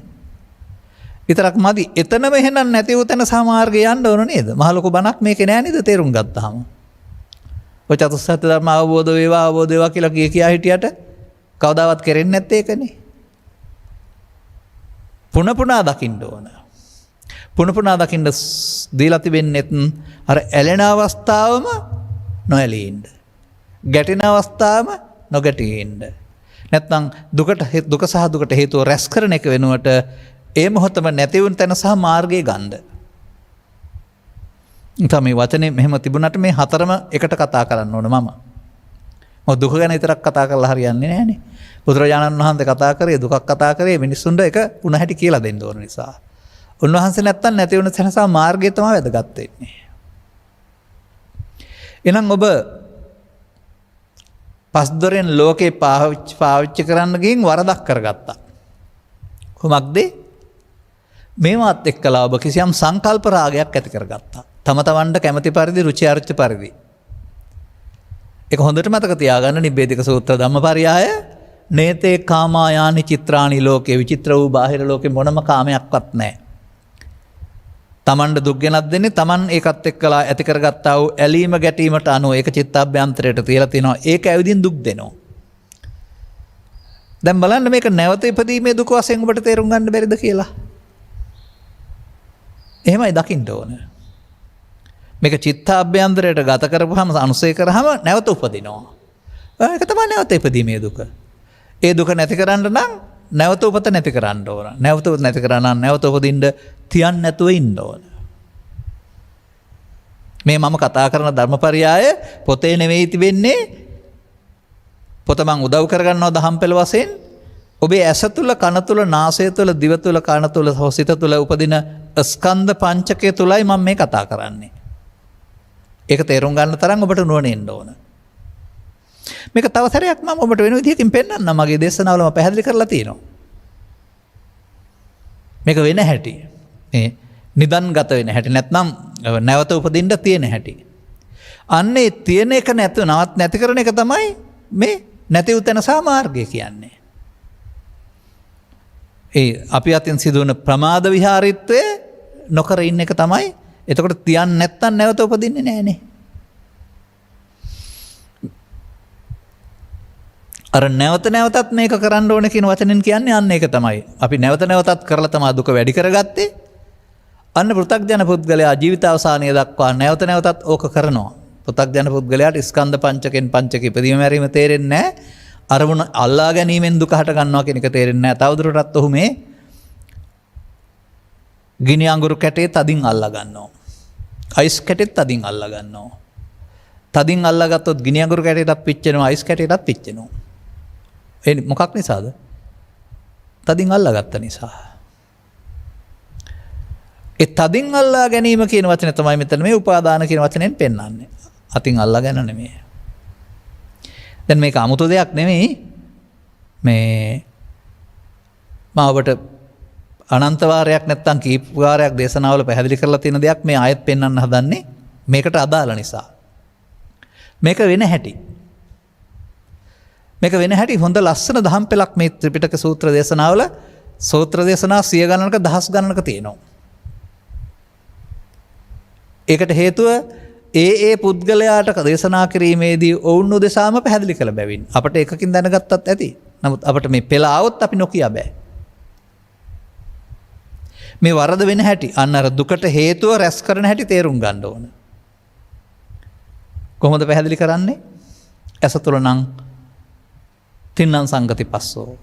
විතරක් මදි. එතනම එහෙනම් නැති වූ තැන සමාර්ගය යන්න ඕන නේද? මහ ලොකු බණක් මේකේ නෑ නේද තේරුම් ගත්තාම. ඔය චතුස්සත්‍ය ධර්ම අවබෝධ වේවා කියලා කියා හිටියට කවදාවත් කරෙන්නේ නැත්තේ ඒකනේ. පුනපුනා දකින්න ඕන. පුනපුනා දකින්න දීලා තිබෙන්නේත් අර ඇලෙන අවස්ථාවම නොඇලී ඉන්න. ගැටෙන අවස්ථාවම නොගැටී ඉන්න. නැත්නම් දුක සහ දුකට හේතුව රැස් කරන එක වෙනුවට ඒ මොහොතම නැති වුණ තැන සහ මාර්ගය ගන්න. තමයි මේ වචනේ මෙහෙම තිබුණාට මේ හතරම එකට කතා කරන්න ඕන මම. මොකද දුක ගැන විතරක් කතා කරලා හරියන්නේ නැහනේ. බුදුරජාණන් වහන්සේ කතා කරේ දුකක් කතා කරේ මිනිස්සුන්ට එක උණ හැටි කියලා දෙන්න ඕන නිසා. උන්වහන්සේ නැත්තම් නැති වුණ තැන සහ මාර්ගය තමයි වැදගත් වෙන්නේ. එහෙනම් ඔබ පස්දොරෙන් ලෝකේ පාවිච්චි කරන්න ගින් වරදක් කරගත්තා. කොහොමද? මේවත් එක්කලා ඔබ කිසියම් සංකල්ප රාගයක් ඇති කරගත්තා. තම තමන්ට කැමති පරිදි රුචි අරුචි පරිදි. ඒක හොඳට මතක තියාගන්න නිබ්බේධික සූත්‍ර ධම්මපරියාය නේතේ කාමායානි චිත්‍රානි ලෝකේ විචිත්‍ර වූ බාහිර ලෝකේ මොනම කාමයක්වත් නැහැ. තමන්ට දුක් ගෙනත් දෙන්නේ තමන් ඒකත් එක්කලා ඇති කරගත්තා වූ ඇලීම ගැටීමට අනුව ඒක චිත්තාභ්‍යන්තරයට තියලා තිනවා. ඒක ඇවිදින් දුක් දෙනවා. දැන් බලන්න මේක නැවත ඉපදීමේ දුක වශයෙන් ඔබට තේරුම් ගන්න බැරිද කියලා. එහෙමයි දකින්න ඕන. මේක චිත්තාභ්‍යන්තරයට ගත කරපුවාම අනුසය කරාම නැවත උපදිනවා. ඒක තමයි නැවත ඉපදීමේ දුක. ඒ දුක නැති කරන්න නම් නැවත උපත නැති කරන්න ඕන. නැවත නැති කරන්න නම් නැවත උපදින්න තියන්න නැතුව ඉන්න ඕන. මේ මම කතා කරන ධර්මපරියාය පොතේ නෙවෙයි තිබෙන්නේ. පොත මං උදව් කරගන්නවා දහම් පෙළ වශයෙන්. ඔබේ ඇස තුල, කන තුල, නාසය තුල, දිව තුල, කන තුල, සිත තුල උපදින ස්කන්ධ පංචකය තුලයි මම මේ කතා කරන්නේ. ඒක තේරුම් ගන්න තරම් ඔබට නුවණ එන්න ඕන. මේක තව සැරයක් මම ඔබට වෙන විදිහකින් පෙන්නන්නම්. මගේ දේශනාවල මම පැහැදිලි කරලා තියෙනවා. මේක වෙන හැටි. මේ නිදන්ගත වෙන හැටි නැත්නම් නැවත උපදින්න තියෙන හැටි. අන්නේ තියෙන එක නැති කරන එක තමයි මේ නැති උතන සාමාර්ගය කියන්නේ. ඒ අපි අතින් සිදුවන ප්‍රමාද විහාරීත්වය නොකර ඉන්න එක තමයි. එතකොට තියන්නේ නැත්තම් නැවත උපදින්නේ නැහනේ. අර නැවතත් මේක කරන්න ඕන කියන වචනෙන් කියන්නේ අන්න ඒක තමයි. අපි නැවතත් කරලා තමයි දුක වැඩි කරගත්තේ. අන්න පෘථග්ජන පුද්ගලයා ජීවිත අවසානය දක්වා නැවතත් ඕක කරනවා. පෘථග්ජන පුද්ගලයාට ස්කන්ධ පංචකෙන් පංචක ඉපදීම මැරීම තේරෙන්නේ නැහැ. අරමුණ අල්ලා ගැනීමෙන් දුක හට ගන්නවා කියන එක තේරෙන්නේ නැහැ. තවදුරටත් ඔහු මේ ගිනි අඟුරු කැටේ තදින් අල්ලා ගන්නවා. අයිස් කැටෙත් තදින් අල්ලා ගන්නවා. තදින් අල්ලා ගත්තොත් ගිනි අඟුරු කැටේටත් පිච්චෙනවා, අයිස් කැටේටත් පිච්චෙනවා. ඒ මොකක් නිසාද? තදින් අල්ලා ගත්ත නිසා. ඒ තදින් අල්ලා ගැනීම කියන වචනේ තමයි මෙතන මේ උපාදාන කියන වචනෙන් පෙන්වන්නේ. අතින් අල්ලා ගන්න නෙමෙයි. දැන් මේක 아무තු දෙයක් නෙමෙයි. මේ මාවට අනන්තවාරයක් නැත්තම් කීපවාරයක් දේශනාවල පැහැදිලි කරලා තියෙන දෙයක් මේ ආයෙත් පෙන්වන්න හදන්නේ මේකට අදාළ නිසා. මේක වෙන හැටි. මේක වෙන හැටි හොඳ ලස්සන දහම් පෙළක් මේ ත්‍රිපිටක සූත්‍ර දේශනාවල සූත්‍ර දේශනා 100 ගණනක දහස් ගණනක තියෙනවා. ඒකට හේතුව ඒ පුද්ගලයාට දේශනා කිරීමේදී ඔවුන් උදෙසාම පැහැදිලි කළ බැවින් අපට එකකින් දැනගත්තත් ඇති. නමුත් අපට මේ පෙළ આવොත් අපි නොකිය බෑ. මේ වරද වෙන හැටි අන්න අර දුකට හේතුව රැස් කරන හැටි තේරුම් ගන්න ඕන. කොහොමද පැහැදිලි කරන්නේ? ඇස තුල නම් තින්නම් සංගති පස්සෝ.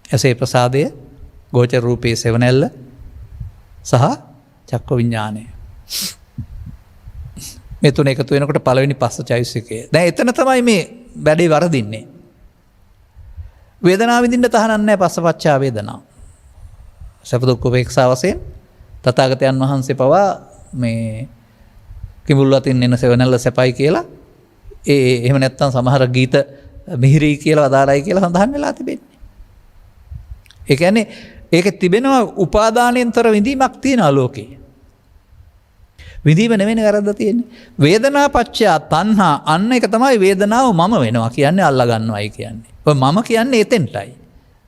ඇසේ ප්‍රසාදය, ගෝචර රූපයේ සෙවණැල්ල සහ චක්ක විඥානය. මේ තුන එකතු වෙනකොට පළවෙනි පස්ස චෛතසිකය. දැන් එතන තමයි මේ වැඩේ වරදින්නේ. වේදනාව විඳින්න තහනම් නැහැ පස්සපච්චා වේදනා. සැප දුක් උපේක්ෂා වශයෙන් තථාගතයන් වහන්සේ පවා මේ කිඹුල් වතින් එන සෙවණැල්ල සැපයි කියලා එහෙම නැත්නම් සමහර ගීත මිහිරි කියලා අදාළයි කියලා සඳහන් වෙලා තිබෙන්නේ. ඒ කියන්නේ ඒකේ තිබෙනවා උපාදානයෙන්තර විඳීමක් තියෙනවා ලෝකේ. විඳීම නෙවෙයි වැරද්ද තියෙන්නේ. වේදනා පච්චය තණ්හා අන්න එක තමයි වේදනාව මම වෙනවා කියන්නේ අල්ලා ගන්නවයි කියන්නේ. ඔය මම කියන්නේ එතෙන්ටයි.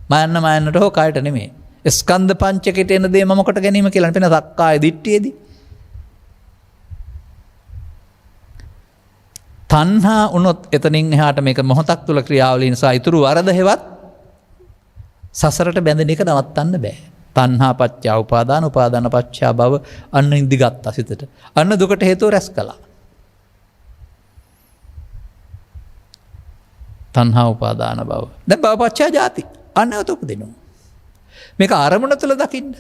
මායන්නට හෝ කායට නෙමෙයි. ස්කන්ධ පංචකයට එන දේ මම කොට ගැනීම කියලා පෙන සක්කාය දිට්ඨියේදී. තණ්හා වුණොත් එතනින් එහාට මේක මොහොතක් තුල ක්‍රියාවලිය නිසා ඊතුරු වරද හෙවත් සසරට බැඳෙන එක නවත්තන්න බෑ. තණ්හා පත්‍ය උපාදාන උපාදාන පත්‍ය භව අන්න ඉදිගත්තා සිතට. අන්න දුකට හේතුව රැස් කළා. තණ්හා උපාදාන භව. දැන් භව පත්‍ය ජාති. අන්නවත උපදිනවා. මේක අරමුණ තුළ දකින්න.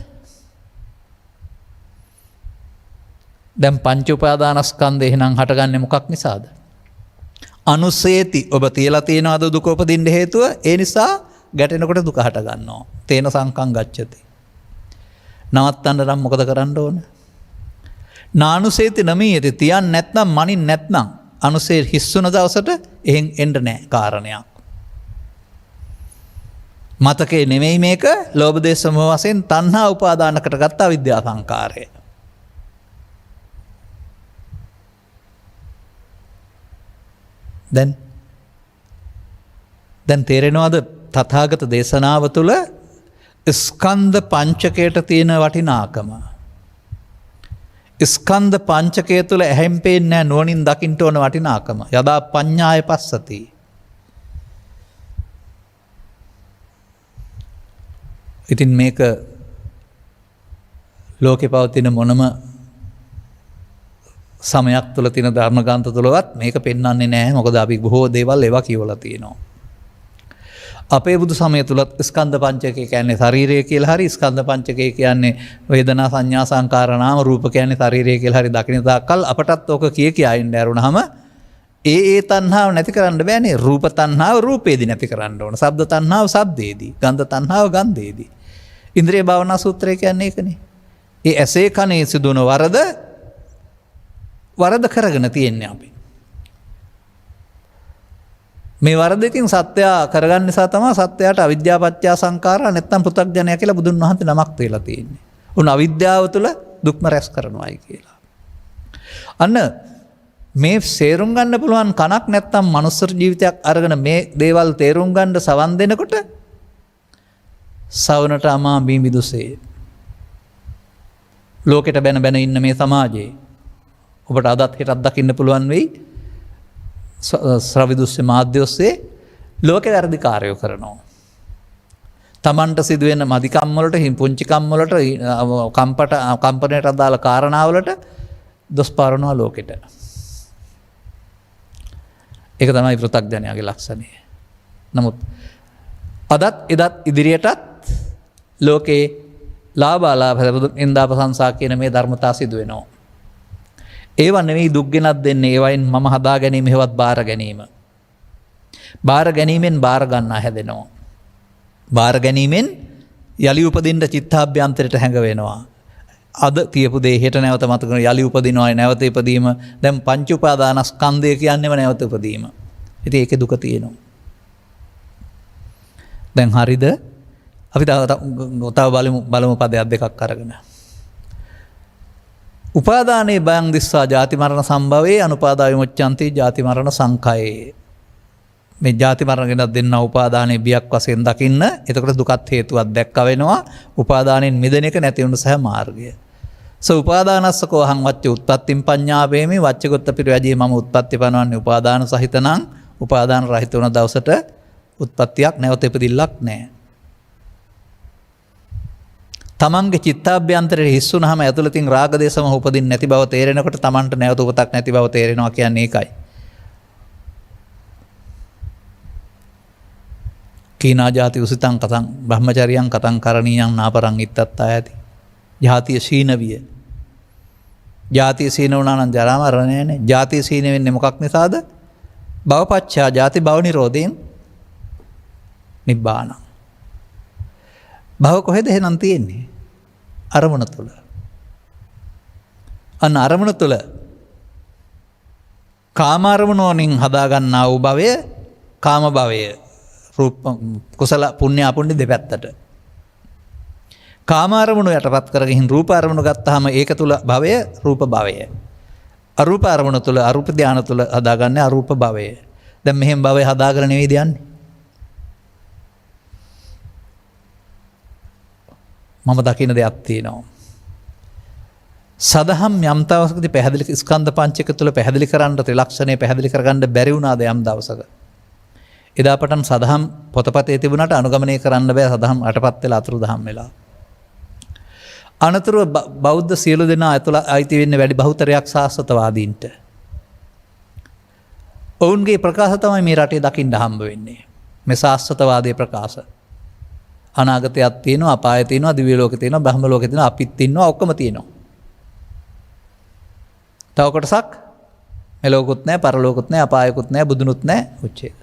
දැන් පංච උපාදානස්කන්ධය එහෙනම් හටගන්නේ මොකක් නිසාද? අනුසේති ඔබ තියලා තියෙනවද දුක උපදින්න හේතුව? ඒ නිසා ගැටෙනකොට දුක හට ගන්නවා. තේන සංකම් ගච්ඡති. නවත්තන්න නම් මොකද කරන්න ඕන? නානුසේති නමීයති තියන් නැත්නම් මනින් නැත්නම් අනුසේ හිස්සුන දවසට එහෙන් එන්න නැහැ කාරණයක්. මතකේ නෙමෙයි මේක ලෝභ දේශ මොහ වශයෙන් තණ්හා උපාදානකට ගත්ත අවිද්‍යා සංකාරය. දැන් තේරෙනවද තථාගත දේශනාව තුළ ස්කන්ධ පංචකයට තියෙන වටිනාකම? ස්කන්ධ පංචකය තුළ ඇහෙන් පේන්නේ නැහැ නුවණින් දකින්න ඕන වටිනාකම. යදා පඤ්ඤාය පස්සති. ඉතින් මේක ලෝකේ පවතින මොනම සමයක් තුළ තියෙන ධර්මග්‍රන්ථ තුළවත් මේක පෙන්වන්නේ නැහැ. මොකද අපි බොහෝ දේවල් ඒවා කියවලා තියෙනවා. අපේ බුදු සමය තුලත් ස්කන්ධ පංචකය කියන්නේ ශරීරය කියලා හරි ස්කන්ධ පංචකය කියන්නේ වේදනා සංඥා සංකාර නාම රූප කියන්නේ ශරීරය කියලා හරි දකින්න තාක්කල් අපටත් ඕක කියා ඉන්න ඇරුණාම ඒ තණ්හාව නැති කරන්න බෑනේ. රූප තණ්හාව රූපේදී නැති කරන්න ඕන. ශබ්ද තණ්හාව ශබ්දේදී. ගන්ධ තණ්හාව ගන්ධේදී. ඉන්ද්‍රිය භාවනා සූත්‍රය කියන්නේ ඒකනේ. ඒ ඇසේ කනේ සිදුවන වරද කරගෙන තියෙන්නේ අපි. මේ වරදකින් සත්‍යය කරගන්න නිසා තමයි සත්‍යයට අවිද්‍යාව පත්‍ය සංඛාරා නැත්තම් පෘථග්ජනය කියලා බුදුන් වහන්සේ නමක් තියලා තියෙන්නේ. උන් අවිද්‍යාව තුළ දුක්ම රැස් කරනවායි කියලා. අන්න මේ සේරුම් ගන්න පුළුවන් කණක් නැත්තම් මනුස්ස ජීවිතයක් අරගෙන මේ දේවල් තේරුම් ගන්න සවන් දෙනකොට සවනට අමා බිම්බිදුසේ ලෝකෙට බැන ඉන්න මේ සමාජයේ ඔබට අදත් හෙටත් දකින්න පුළුවන් වෙයි. ශ්‍රවිදුස්සේ මාධ්‍ය ඔස්සේ ලෝක වැරදිකාරයෝ කරනවා. තමන්ට සිදුවෙන මදිකම් වලට පුංචිකම් වලට කම්පනයට අදාළ කාරණාවලට දොස් පාරනවා ලෝකෙට. ඒක තමයි පෘථග්ජනයාගේ ලක්ෂණය. නමුත් අදත් එදත් ඉදිරියටත් ලෝකේ ලාභාලාභ නින්දා ප්‍රශංසා කියන මේ ධර්මතා සිදු වෙනවා. ඒව නෙවෙයි දුක් ගෙනත් දෙන්නේ. ඒවයින් මම හදා ගැනීම හේවත් බාර ගැනීම. බාර ගැනීමෙන් බාර ගන්නා හැදෙනවා. බාර ගැනීමෙන් යලි උපදින්න චිත්තාභ්‍යන්තරයට හැඟ වෙනවා. අද තියපු දේ හෙට නැවත මතක කරගෙන යලි උපදිනවා. නැවත ඉපදීම. දැන් පංච උපාදානස්කන්ධය කියන්නේම නැවත උපදීම. ඉතින් ඒකේ දුක තියෙනවා. දැන් හරිද? අපි තව බලමු පදයක් දෙකක් අරගෙන. උපාදානේ බයං දිස්සා ජාති මරණ සම්භවේ අනුපාදා විමුච්ඡanti ජාති මරණ සංඛයේ. මේ ජාති මරණ ගැන දෙන්න උපාදානේ බියක් වශයෙන් දකින්න. එතකොට දුකත් හේතුවක් දැක්ක වෙනවා. උපාදානෙන් මිදෙන එක නැති වුණ සහ මාර්ගය. උපාදානස්සකෝ අහං වච්ච උත්පත්තිම් පඤ්ඤාපේමි වච්චගොත්ත පිරවැජී මම උත්පත්ති පනවන්නේ උපාදාන සහිත නම් උපාදාන රහිත වුණ දවසට උත්පත්තියක් නැවත ඉපදිල්ලක් නැහැ. තමන්ගේ චිත්තාභ්‍යන්තරයේ හිස් වුණාම ඇතුළතින් රාග දේශම උපදින්න නැති බව තේරෙනකොට තමන්ට නැවත උපතක් නැති බව තේරෙනවා කියන්නේ ඒකයි. කීනා ජාති උසිතං කතං බ්‍රහ්මචරියං කතං කරණීයං නාපරං ඉත්තත් ආයති. ජාතිය සීනවිය. ජාතිය සීන වුණා නම් ජරා මරණ නෑනේ. ජාතිය සීන වෙන්නේ මොකක් නිසාද? භවපච්චා ජාති භව නිරෝධයෙන් නිබ්බාන. භව කොහෙද එහෙනම් තියෙන්නේ? අරමුණ තුල. අන්න අරමුණ තුල කාම අරමුණෝනින් හදා ගන්නා වූ භවය කාම භවය. රූප කුසල පුණ්‍ය අපුණ්‍ය දෙපැත්තට. කාම අරමුණු යටපත් කරගෙන රූප අරමුණු ගත්තාම ඒක තුල භවය රූප භවය. අරූප අරමුණු තුල අරූප ධානය තුල හදාගන්නේ අරූප භවය. දැන් මෙහෙම භවය හදාගෙන නෙවෙයිද යන්නේ? මම දකින්න දෙයක් තියෙනවා. සදහම් යම් දවසකදී පැහැදිලි ස්කන්ධ පංචක තුල පැහැදිලි කරන්න ත්‍රිලක්ෂණය පැහැදිලි කරගන්න බැරි වුණාද යම් දවසක? එදා පටන් සදහම් පොතපතේ තිබුණාට අනුගමනය කරන්න බෑ සදහම් අටපත් වෙලා අතුරු දහම් වෙලා. අනතුරුව බෞද්ධ සියලු දෙනා ඇතුළ අයිති වෙන්නේ වැඩි බහුතරයක් ශාස්ත්‍රවාදීන්ට. ඔවුන්ගේ ප්‍රකාශ තමයි මේ රටේ දකින්න හම්බ වෙන්නේ. මේ ශාස්ත්‍රවාදයේ ප්‍රකාශ. අනාගතයක් තියෙනවා, අපාය තියෙනවා, දිව්‍ය ලෝකේ තියෙනවා, බ්‍රහ්ම ලෝකේ තියෙනවා, අපිත් ඉන්නවා, ඔක්කොම තියෙනවා. තව කොටසක් මෙලොකුත් නැහැ, පරලෝකුත් නැහැ, අපායකුත් නැහැ, බුදුනුත් නැහැ, උච්චේද.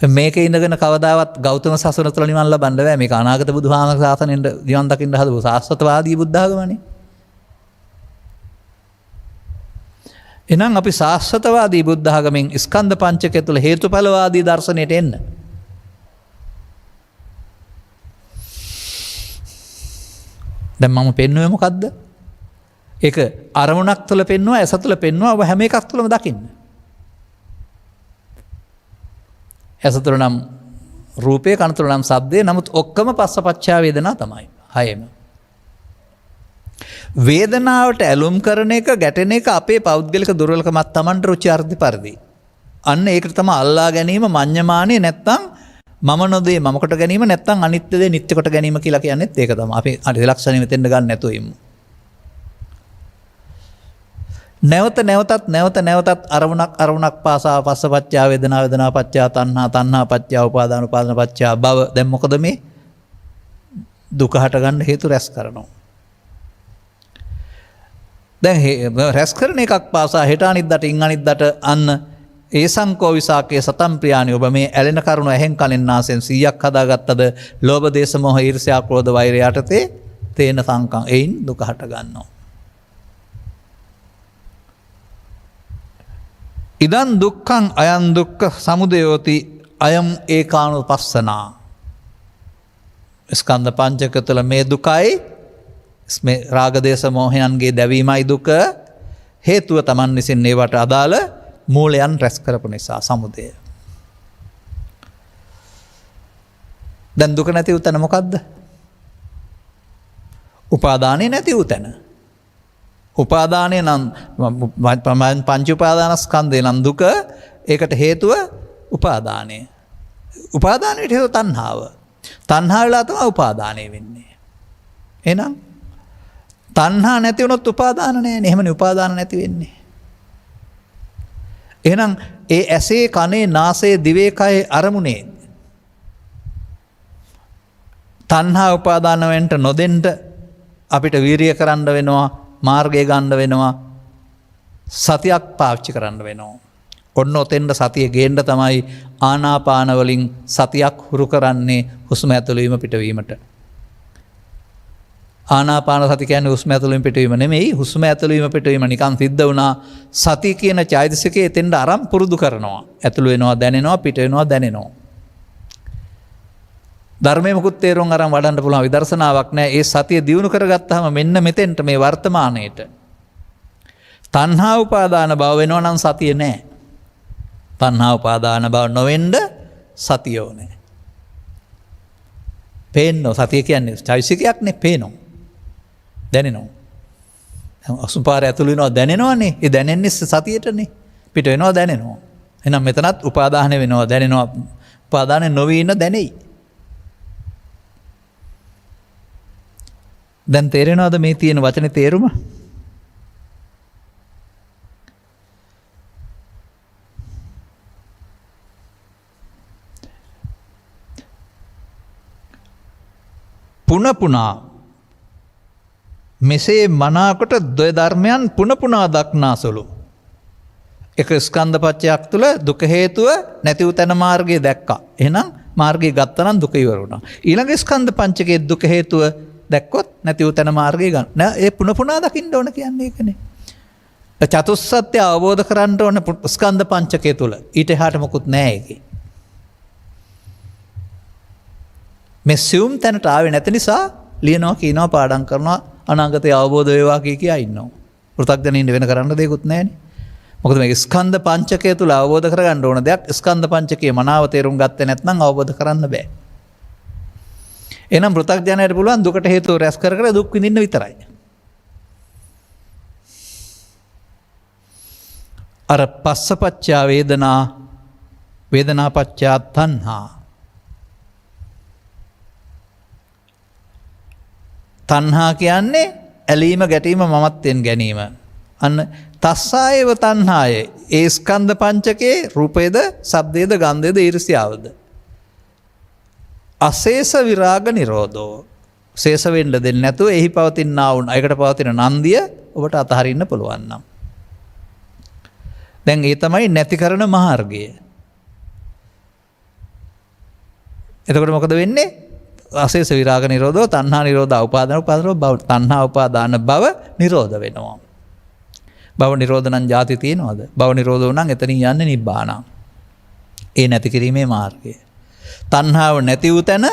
මේක ඉඳගෙන කවදාවත් ගෞතම සසුන තුළ නිවන් ලබන්න බෑ. මේක අනාගත බුදුහාමක ශාසනයෙන් නිවන් දකින්න හදපු ශාස්ත්‍රවාදී බුද්ධ ආගමනේ. එහෙනම් අපි ශාස්ත්‍රවාදී බුද්ධ ආගමෙන් ස්කන්ධ පංචකය තුළ හේතුඵලවාදී දර්ශනයට එන්න. දැන් මම පෙන්වුවේ මොකද්ද? ඒක අරමුණක් තුළ පෙන්වුවා, ඇස තුළ පෙන්වුවා, ඔබ හැම එකක් තුළම දකින්න. ඇස තුළ නම් රූපය, කන තුළ නම් ශබ්දය, නමුත් ඔක්කොම පස්සපච්චා වේදනා තමයි. හයම. වේදනාවට ඇලුම් කරන එක, ගැටෙන එක අපේ පෞද්ගලික දුර්වලකමක් Tamanට රුචි අර්ධි පරිදි. අන්න ඒකට තමයි අල්ලා ගැනීම, මඤ්ඤමානේ නැත්තම් මම නොදේ මම කොට ගැනීම නැත්තම් අනිත්‍ය දේ නිත්‍ය කොට ගැනීම කියලා කියන්නේත් ඒක තමයි. අපි ත්‍රිලක්ෂණය මෙතෙන්ද ගන්න නැතුව ඉමු. නැවතත් අරමුණක් පාසා පස්සපච්චා වේදනා, වේදනා පච්චා තණ්හා, තණ්හා පච්චා උපාදාන, උපාදාන පච්චා භව. දැන් මොකද මේ දුක හට ගන්න හේතු රැස් කරනවා. දැන් රැස් කරන එකක් පාසා හෙට අනිද්දාට ඉන් අනිද්දාට අන්න ඒ සංකෝ විසාකේ සතම් ප්‍රියානි. ඔබ මේ ඇලෙන කරුණ ඇහෙන් කලින් නාසෙන් 100ක් හදාගත්තද ලෝභ දේශ මොහ ඊර්ෂ්‍යා ක්‍රෝධ වෛරය යටතේ තේන සංකම් එයින් දුක හට ගන්නවා. ඉදන් දුක්ඛං අයං දුක්ඛ සමුදයෝති අයං ඒකානුපස්සනා. ස්කන්ධ පංචක තුළ මේ දුකයි මේ රාග දේශ මොහයන්ගේ දැවීමයි දුක. හේතුව Taman විසින් ඒවට අදාළ මූලයන් රැස් කරපු නිසා සමුදය. දැන් දුක නැති වූ තැන මොකද්ද? උපාදානේ නැති වූ තැන. උපාදානය නම් පංච උපාදානස්කන්ධය නම් දුක. ඒකට හේතුව උපාදානය. උපාදානයට හේතුව තණ්හාව. තණ්හාව වෙලා තමයි උපාදානය වෙන්නේ. එහෙනම් තණ්හා නැති වුණොත් උපාදාන නැහැනේ. එහෙමනේ උපාදාන නැති වෙන්නේ. එහෙනම් ඒ ඇසේ, කනේ, නාසයේ, දිවේ, කයේ අරමුණේ තණ්හා උපාදාන වෙන්න නොදෙන්න අපිට වීරිය කරන්න වෙනවා, මාර්ගය ගන්න වෙනවා, සතියක් පාවිච්චි කරන්න වෙනවා. ඔන්න ඔතෙන්ද සතිය ගේන්න තමයි ආනාපාන වලින් සතියක් හුරු කරන්නේ හුස්ම ඇතුළු වීම පිටවීමට. ආනාපාන සති කියන්නේ හුස්ම ඇතුළු වීම පිටවීම නෙමෙයි. හුස්ම ඇතුළු වීම පිටවීම නිකන් සිද්ධ වුණා. සති කියන චෛතසිකයේ එතෙන්ද අරන් පුරුදු කරනවා. ඇතුළු වෙනවා දැනෙනවා, පිට වෙනවා දැනෙනවා. ධර්මය මුකුත් තේරුම් අරන් වඩන්න පුළුවන් විදර්ශනාවක් නැහැ. ඒ සතිය දියුණු කරගත්තාම මෙන්න මෙතෙන්ට මේ වර්තමානයේට තණ්හා උපාදාන භව වෙනවා නම් සතිය නැහැ. තණ්හා උපාදාන භව නොවෙන්න සතිය ඕනේ. පේන්නෝ සතිය කියන්නේ චෛසිකයක් නේ පේනවා. දැනෙනවා. අසුපාර ඇතුළු වෙනවා දැනෙනවනේ. ඒ දැනෙන්නේ සතියේටනේ. පිට වෙනවා දැනෙනවා. එහෙනම් මෙතනත් උපාදාන වෙනවා දැනෙනවා. උපාදාන නොවී ඉන්න දැනෙයි. දැන් තේරෙනවද මේ තියෙන වචනේ තේරුම? පුන පුනා මෙසේ මනාකොට ද්වය ධර්මයන් පුන පුනා දක්නාසුළු. එක ස්කන්ධ පච්චයක් තුළ දුක හේතුව නැති වූ තැන මාර්ගය දැක්කා. එහෙනම් මාර්ගය ගත්තනම් දුක ඉවර වුණා. ඊළඟ ස්කන්ධ පංචකයේ දුක හේතුව දැක්කොත් නැති වූ තැන මාර්ගය ගන්න. නෑ ඒ පුන පුනා දකින්න ඕන කියන්නේ ඒකනේ. චතුස්සත්‍ය අවබෝධ කරගන්න ඕන ස්කන්ධ පංචකය තුළ. ඊට එහාට මොකුත් නෑ ඒකේ. මේ සියුම් තැනට ආවේ නැති නිසා ලියනවා කියනවා පාඩම් කරනවා අනාගතය අවබෝධ වේවා කියා ඉන්නවා. පෘථග්ජනින් වෙන කරන්න දෙයක්වත් නැහැනේ. මොකද මේ ස්කන්ධ පංචකය තුල අවබෝධ කරගන්න ඕන දෙයක් ස්කන්ධ පංචකයේ මනාව තේරුම් ගත්තේ නැත්නම් අවබෝධ කරන්න බෑ. එහෙනම් පෘථග්ජනයට පුළුවන් දුකට හේතුව රැස් කර කර දුක් විඳින්න විතරයි. අර පස්සපච්චා වේදනා වේදනාපච්චා තණ්හා තණ්හා කියන්නේ ඇලීම ගැටීම මමත්වයෙන් ගැනීම. අන්න තස්සායව තණ්හාය ඒ ස්කන්ධ පංචකයේ රූපයේද ශබ්දයේද ගන්ධයේද ඊර්ෂ්‍යාවද. අශේෂ විරාග නිරෝධෝ ශේෂ වෙන්න දෙන්නේ නැතුව එහි පවතිනා වුණ ඒකට පවතින නන්දිය ඔබට අතහරින්න පුළුවන් නම්. දැන් ඒ තමයි නැති කරන මාර්ගය. එතකොට මොකද වෙන්නේ? අශේෂ විරාග නිරෝධෝ තණ්හා නිරෝධ උපාදාන භව තණ්හා උපාදාන භව නිරෝධ වෙනවා. භව නිරෝධ නම් ಜಾති තියෙනවද? භව නිරෝධෝ නම් එතනින් යන්නේ නිබ්බාන. ඒ නැති කිරීමේ මාර්ගය. තණ්හාව නැති වූ තැන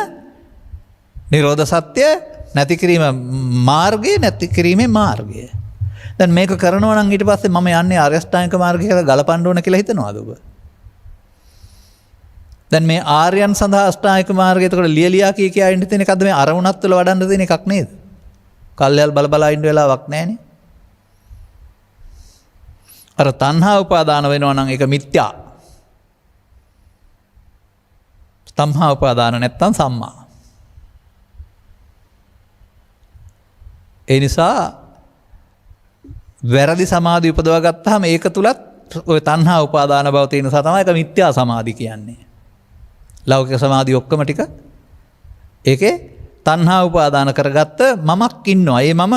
නිරෝධ සත්‍ය නැති කිරීම මාර්ගය නැති කිරීමේ මාර්ගය. දැන් මේක කරනවා නම් ඊට පස්සේ මම යන්නේ ආර්ය අෂ්ටාංගික මාර්ගය කියලා ගලපන්න ඕන කියලා හිතනවාද ඔබ? දැන් මේ ආර්යයන් සඳහා අෂ්ටාංගික මාර්ගය එතකොට ලියලියා කියා ඉන්න තියෙන එකක්ද මේ අරමුණත් වල වඩන්න තියෙන එකක් නේද? කල්යල් බල බල ඉන්න වෙලාවක් නැහැනේ. අර තණ්හා උපාදාන වෙනවා නම් ඒක මිත්‍යා. තණ්හා උපාදාන නැත්තම් සම්මා. ඒ නිසා වැරදි සමාධි උපදවා ගත්තාම ඒක තුලත් ඔය තණ්හා උපාදාන බව තියෙන නිසා තමයි ඒක මිත්‍යා සමාධි කියන්නේ. ලෞකික සමාධි ඔක්කොම ටික ඒකේ තණ්හා උපාදාන කරගත්ත මමක් ඉන්නවා. ඒ මම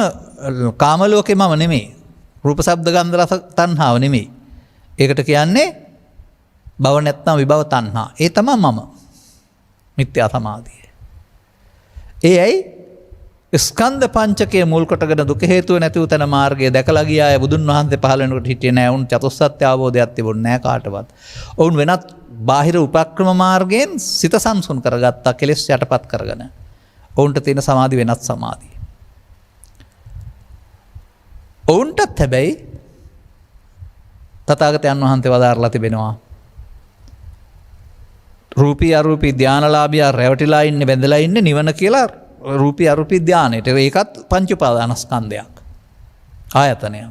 කාම ලෝකේ මම නෙමෙයි. රූප ශබ්ද ගන්ධ රස තණ්හාව නෙමෙයි. ඒකට කියන්නේ භව නැත්නම් විභව තණ්හා. ඒ තමයි මම. මිත්‍යා සමාධිය. ඒ ඇයි ස්කන්ධ පංචකයේ මුල් කොටගෙන දුක හේතුව නැති වූ තන මාර්ගය දැකලා ගියාය බුදුන් වහන්සේ පහළ වෙනකොට හිටියේ නෑ. උන් චතුස්සත්‍ය අවබෝධයක් තිබුණ නෑ කාටවත්. ඔවුන් වෙනත් බාහිර උපක්‍රම මාර්ගයෙන් සිත සංසුන් කරගත්තා කෙලෙස් යටපත් කරගෙන. ඔවුන්ට තියෙන සමාධි වෙනත් සමාධිය. ඔවුන්ටත් හැබැයි තථාගතයන් වහන්සේ වදාරලා තිබෙනවා රූපී අරූපී ධානලාභියා රැවටිලා ඉන්නේ බැඳලා ඉන්නේ නිවන කියලා රූපී අරූපී ධානයට. ඒකත් පංච උපාදානස්කන්ධයක් ආයතනයක්.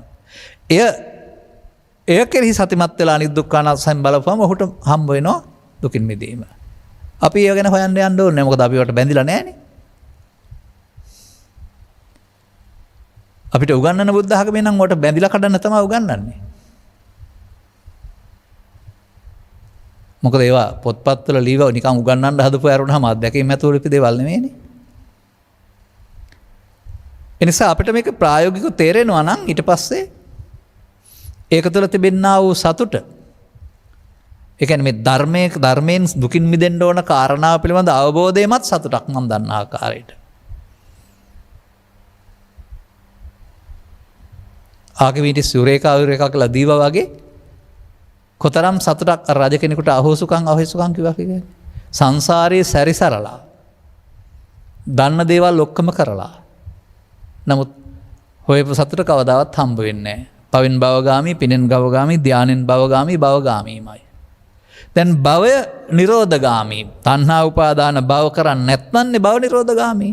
එය කෙරෙහි සතිමත් වෙලා නිදුක්ඛානාසයෙන් බලපුවම ඔහුට හම්බ වෙනවා දුකින් මිදීම. අපි ඒ ගැන හොයන්න යන්න ඕනේ. මොකද අපි වට බැඳිලා නැහැනේ. අපිට උගන්වන බුද්ධ ධර්මයෙන් නම් වට බැඳිලා කඩන්න තමයි උගන්වන්නේ. මොකද ඒවා පොත්පත්වල ලියව නිකන් උගන්වන්න හදපු අරුණාම අත්දැකීම් ඇතුළු ලිපි දේවල් නෙමෙයිනේ. ඒ නිසා අපිට මේක ප්‍රායෝගිකව තේරෙනවා නම් ඊට පස්සේ ඒක තුළ තිබෙනා වූ සතුට ඒ කියන්නේ මේ ධර්මයෙන් දුකින් මිදෙන්න ඕන කාරණාව පිළිබඳ අවබෝධයමත් සතුටක් මම දන්න ආකාරයට. ආගමිටි සූරේකා කියලා දීවා වගේ කොතරම් සතුටක් රජ කෙනෙකුට අහෝසුකම් කිව්වා කියන්නේ. සංසාරයේ සැරිසරලා දන්න දේවල් ඔක්කොම කරලා. නමුත් හොයපු සතුට කවදාවත් හම්බ වෙන්නේ නැහැ. පවෙන් භවගාමි, පිනෙන් ගවගාමි, ධානෙන් භවගාමි, භවගාමීමයි. දැන් භවය නිරෝධගාමි. තණ්හා උපාදාන භව කරන්නේ නැත්නම්නේ භව නිරෝධගාමි.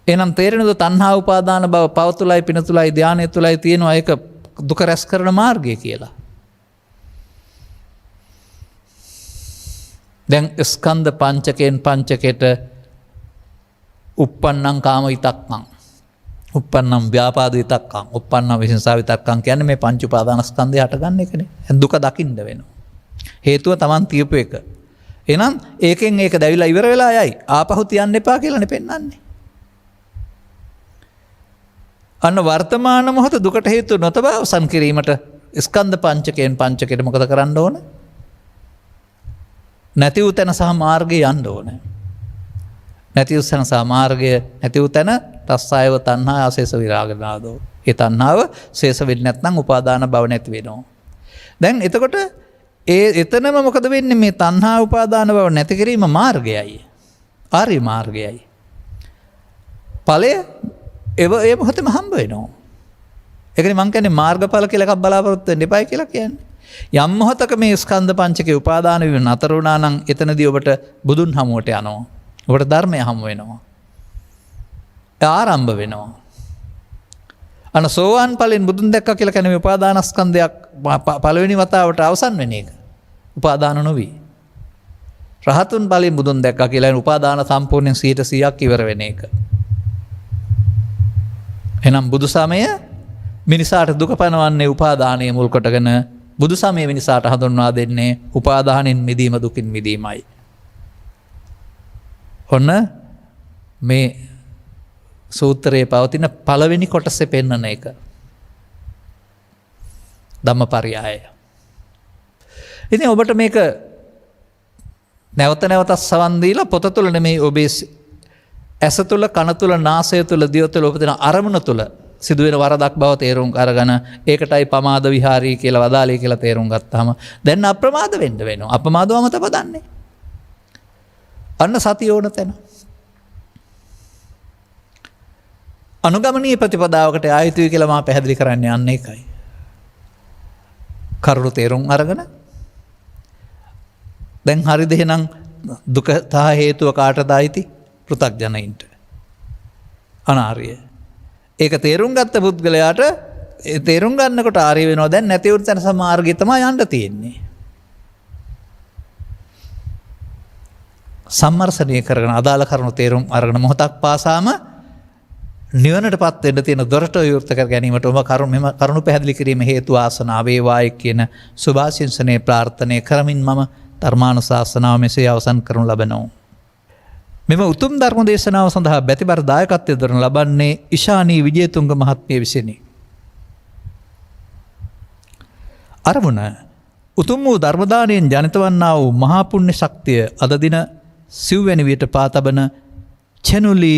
එහෙනම් තේරෙනවද තණ්හා උපාදාන භව පව තුලයි, පින තුලයි, ධානය තුලයි තියෙනවා ඒක දුක රැස් කරන මාර්ගය කියලා. දැන් ස්කන්ධ පංචකයෙන් පංචකයට uppannam kama vitakkan, uppannam ව්‍යාපාද විතක්කං, uppannam විහිංසා විතක්කං කියන්නේ මේ පංච උපාදානස්කන්ධය හටගන්න එකනේ. දුක දකින්න වෙනවා. හේතුව Taman තියපු එක. එහෙනම් ඒකෙන් ඒක දැවිලා ඉවර වෙලා යයි. ආපහු තියන්න එපා කියලානේ පෙන්වන්නේ. අන්න වර්තමාන මොහොත දුකට හේතු නොතබ අවසන් කිරීමට ස්කන්ධ පංචකයෙන් පංචකයට මොකද කරන්න ඕන? නැති වූ තැන සහ මාර්ගය යන්න ඕන. නැති වූ තැන සහ මාර්ගය නැති වූ තැන රස්සායව තණ්හා ආශේෂ විරාග නාදෝ. ඒ තණ්හාව ශේෂ වෙන්නේ නැත්නම් උපාදාන භව නැති වෙනවා. දැන් එතකොට එතනම මොකද වෙන්නේ? මේ තණ්හා උපාදාන භව නැති කිරීම මාර්ගයයි. ආර්ය මාර්ගයයි. ඵලය ඒ මොහොතේම හම්බ වෙනවා. ඒකනේ මං කියන්නේ මාර්ගඵල කියලා එකක් බලාපොරොත්තු වෙන්න එපායි කියලා කියන්නේ. යම් මොහොතක මේ ස්කන්ධ පංචකේ උපාදාන වීම නතර වුණා නම් එතනදී ඔබට බුදුන් හමුවට යනවා. ඔබට ධර්මය හමු වෙනවා. ආරම්භ වෙනවා. අන සෝවාන් ඵලෙන් බුදුන් දැක්කා කියලා කියන්නේ මේ උපාදානස්කන්ධයක් පළවෙනි වතාවට අවසන් වෙන එක. උපාදාන නොවි. රහතුන් ඵලෙන් බුදුන් දැක්කා කියලා කියන්නේ උපාදාන සම්පූර්ණයෙන් 100%ක් ඉවර වෙන එක. එහෙනම් බුදු සමය මිනිසාට දුක පනවන්නේ උපාදානයේ මුල් කොටගෙන බුදු සමය මිනිසාට හඳුන්වා දෙන්නේ උපාදානෙන් මිදීම දුකින් මිදීමයි. ඔන්න මේ සූත්‍රයේ පවතින පළවෙනි කොටසේ පෙන්වන එක. ධම්මපරියාය. ඉතින් ඔබට මේක නැවත නැවතත් සවන් දීලා පොත තුළ නෙමෙයි ඔබේ ඇස තුළ, කන තුළ, නාසය තුළ, දිව තුළ උපදින අරමුණ තුළ සිදුවෙන වරදක් බව තේරුම් අරගෙන ඒකටයි පමාද විහාරී කියලා වදාළේ කියලා තේරුම් ගත්තාම දැන් අප්‍රමාද වෙන්න වෙනවා. අපමාදවම තපදන්නේ. අන්න සතිය ඕන තැන. අනුගමනීය ප්‍රතිපදාවකට ආයුතුයි කියලා මා පැහැදිලි කරන්නේ අන්න ඒකයි. කරුණු තේරුම් අරගෙන දැන් හරිද එහෙනම් දුක තා හේතුව කාටද අයිති? පෘථග්ජනයින්ට. අනාර්ය. ඒක තේරුම් ගත්ත පුද්ගලයාට තේරුම් ගන්නකොට ආර්ය වෙනවා. දැන් නැති වුණ තැන සමාර්ගය තමයි යන්න තියෙන්නේ. සම්මර්ෂණය කරගෙන අදාළ කරුණු තේරුම් අරගෙන මොහොතක් පාසාම නිවනටපත් වෙන්න තියෙන දොරට විවෘත කර ගැනීමට ඔබ කරුණු පැහැදිලි කිරීම හේතු ආසනාව වේවායි කියන සුභාශිංසනයේ ප්‍රාර්ථනා කරමින් මම ධර්මානුශාසනාව මෙසේ අවසන් කරනු ලබනවා. මෙම උතුම් ධර්ම දේශනාව සඳහා බැතිබර දායකත්වය දරන ලබන්නේ ඉෂානී විජේතුංග මහත්මිය විසිනි. අරමුණ උතුම් වූ ධර්ම දානයෙන් ජනිත වන්නා වූ මහා පුණ්‍ය ශක්තිය අද දින සිව්වැනි වියට පාතබන චනුලි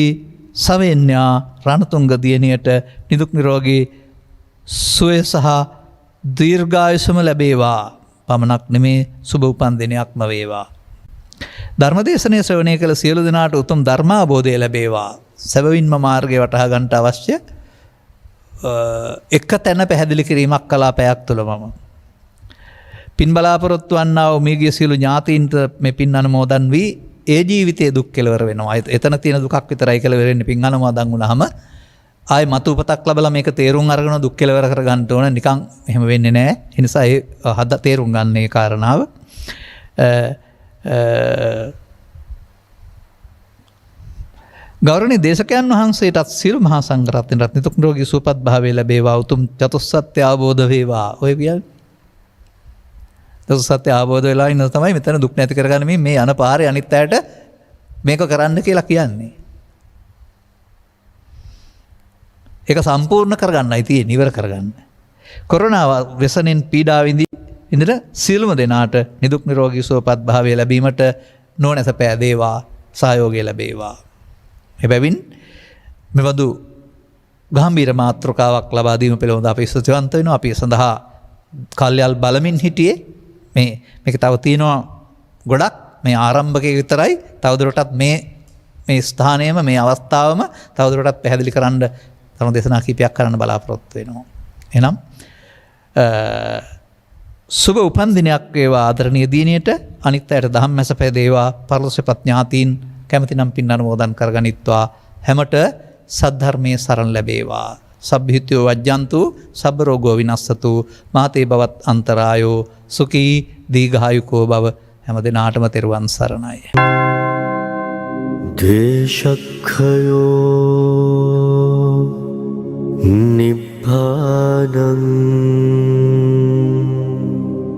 සවෙන්‍යා රණතුංග දියණියට නිදුක් නිරෝගී සුවය සහ දීර්ඝායුෂම ලැබේවා. පමණක් නෙමේ සුබ උපන් දිනයක්ම වේවා. ධර්මදේශනය ශ්‍රවණය කළ සියලු දෙනාට උතුම් ධර්මාබෝධය ලැබේවා. සැබවින්ම මාර්ගය වටහා ගන්නට අවශ්‍ය එක තැන පැහැදිලි කිරීමක් කළා පැයක් තුළ මම. පින් බලාපොරොත්තු වන්නා වූ මියගිය සියලු ඥාතීන්ට මේ පින් අනුමෝදන් වී ඒ ජීවිතයේ දුක් කෙලවර වෙනවා. එතන තියෙන දුකක් විතරයි කෙලවර වෙන්නේ පින් අනුමෝදන් වුණාම. ආයි මතු උපතක් ලැබලා මේක තේරුම් අරගෙන දුක් කෙලවර කර ගන්න ඕන. නිකන් එහෙම වෙන්නේ නැහැ. ඒ නිසා ඒ හද තේරුම් ගන්න ඒ කාරණාව. ගෞරවනීය දේශකයන් වහන්සේටත් සියලු මහා සංඝරත්නයටත් නිදුක් නිරෝගී සුවපත් භාවය ලැබේවා. උතුම් චතුස්සත්‍ය අවබෝධ වේවා. ඔය කියන්නේ චතුස්සත්‍ය අවබෝධ වෙලා ඉන්න තමයි මෙතන දුක් නැති කරගන්න මේ යන පාරේ අනිත් අයට මේක කරන්න කියලා කියන්නේ. ඒක සම්පූර්ණ කරගන්නයි තියෙන්නේ, ඉවර කරගන්න. කොරෝනා වසනෙන් පීඩාව ඉඳලා සියලුම දෙනාට නිදුක් නිරෝගී සුවපත් භාවය ලැබීමට නොනැස පෑදේවා, සහයෝගය ලැබේවා. එබැවින් මෙවදු ගාම්භීර මාතෘකාවක් ලබා දීම පිළිබඳව අපි ස්තුතිවන්ත වෙනවා. අපි සඳහා කල්යල් බලමින් හිටියේ මේක තව තියෙනවා ගොඩක්. මේ ආරම්භකයේ විතරයි. තවදුරටත් මේ මේ ස්ථානයම මේ අවස්ථාවම තවදුරටත් පැහැදිලි කරන්න තරුණ දේශනා කීපයක් කරන්න බලාපොරොත්තු වෙනවා. එහෙනම් සුබ උපන්දිනයක් වේවා ආදරණීය දිනියට. අනිත් අයට දහම් මැස පෙදේවා. පරලොස්පත් ඥාතීන් කැමැතිනම් පින් අනුමෝදන් කරගනිත්වා. හැමට සද්ධර්මයේ සරණ ලැබේවා. සබ්බිහිත්‍යෝ වජ්ජන්තු සබ්බ රෝගෝ විනස්සතු මාතේ බවත් අන්තරායෝ සුඛී දීඝායුකෝ භව. හැම දිනාටම තෙරුවන් සරණයි. දේශක්ඛයෝ නිබ්බානං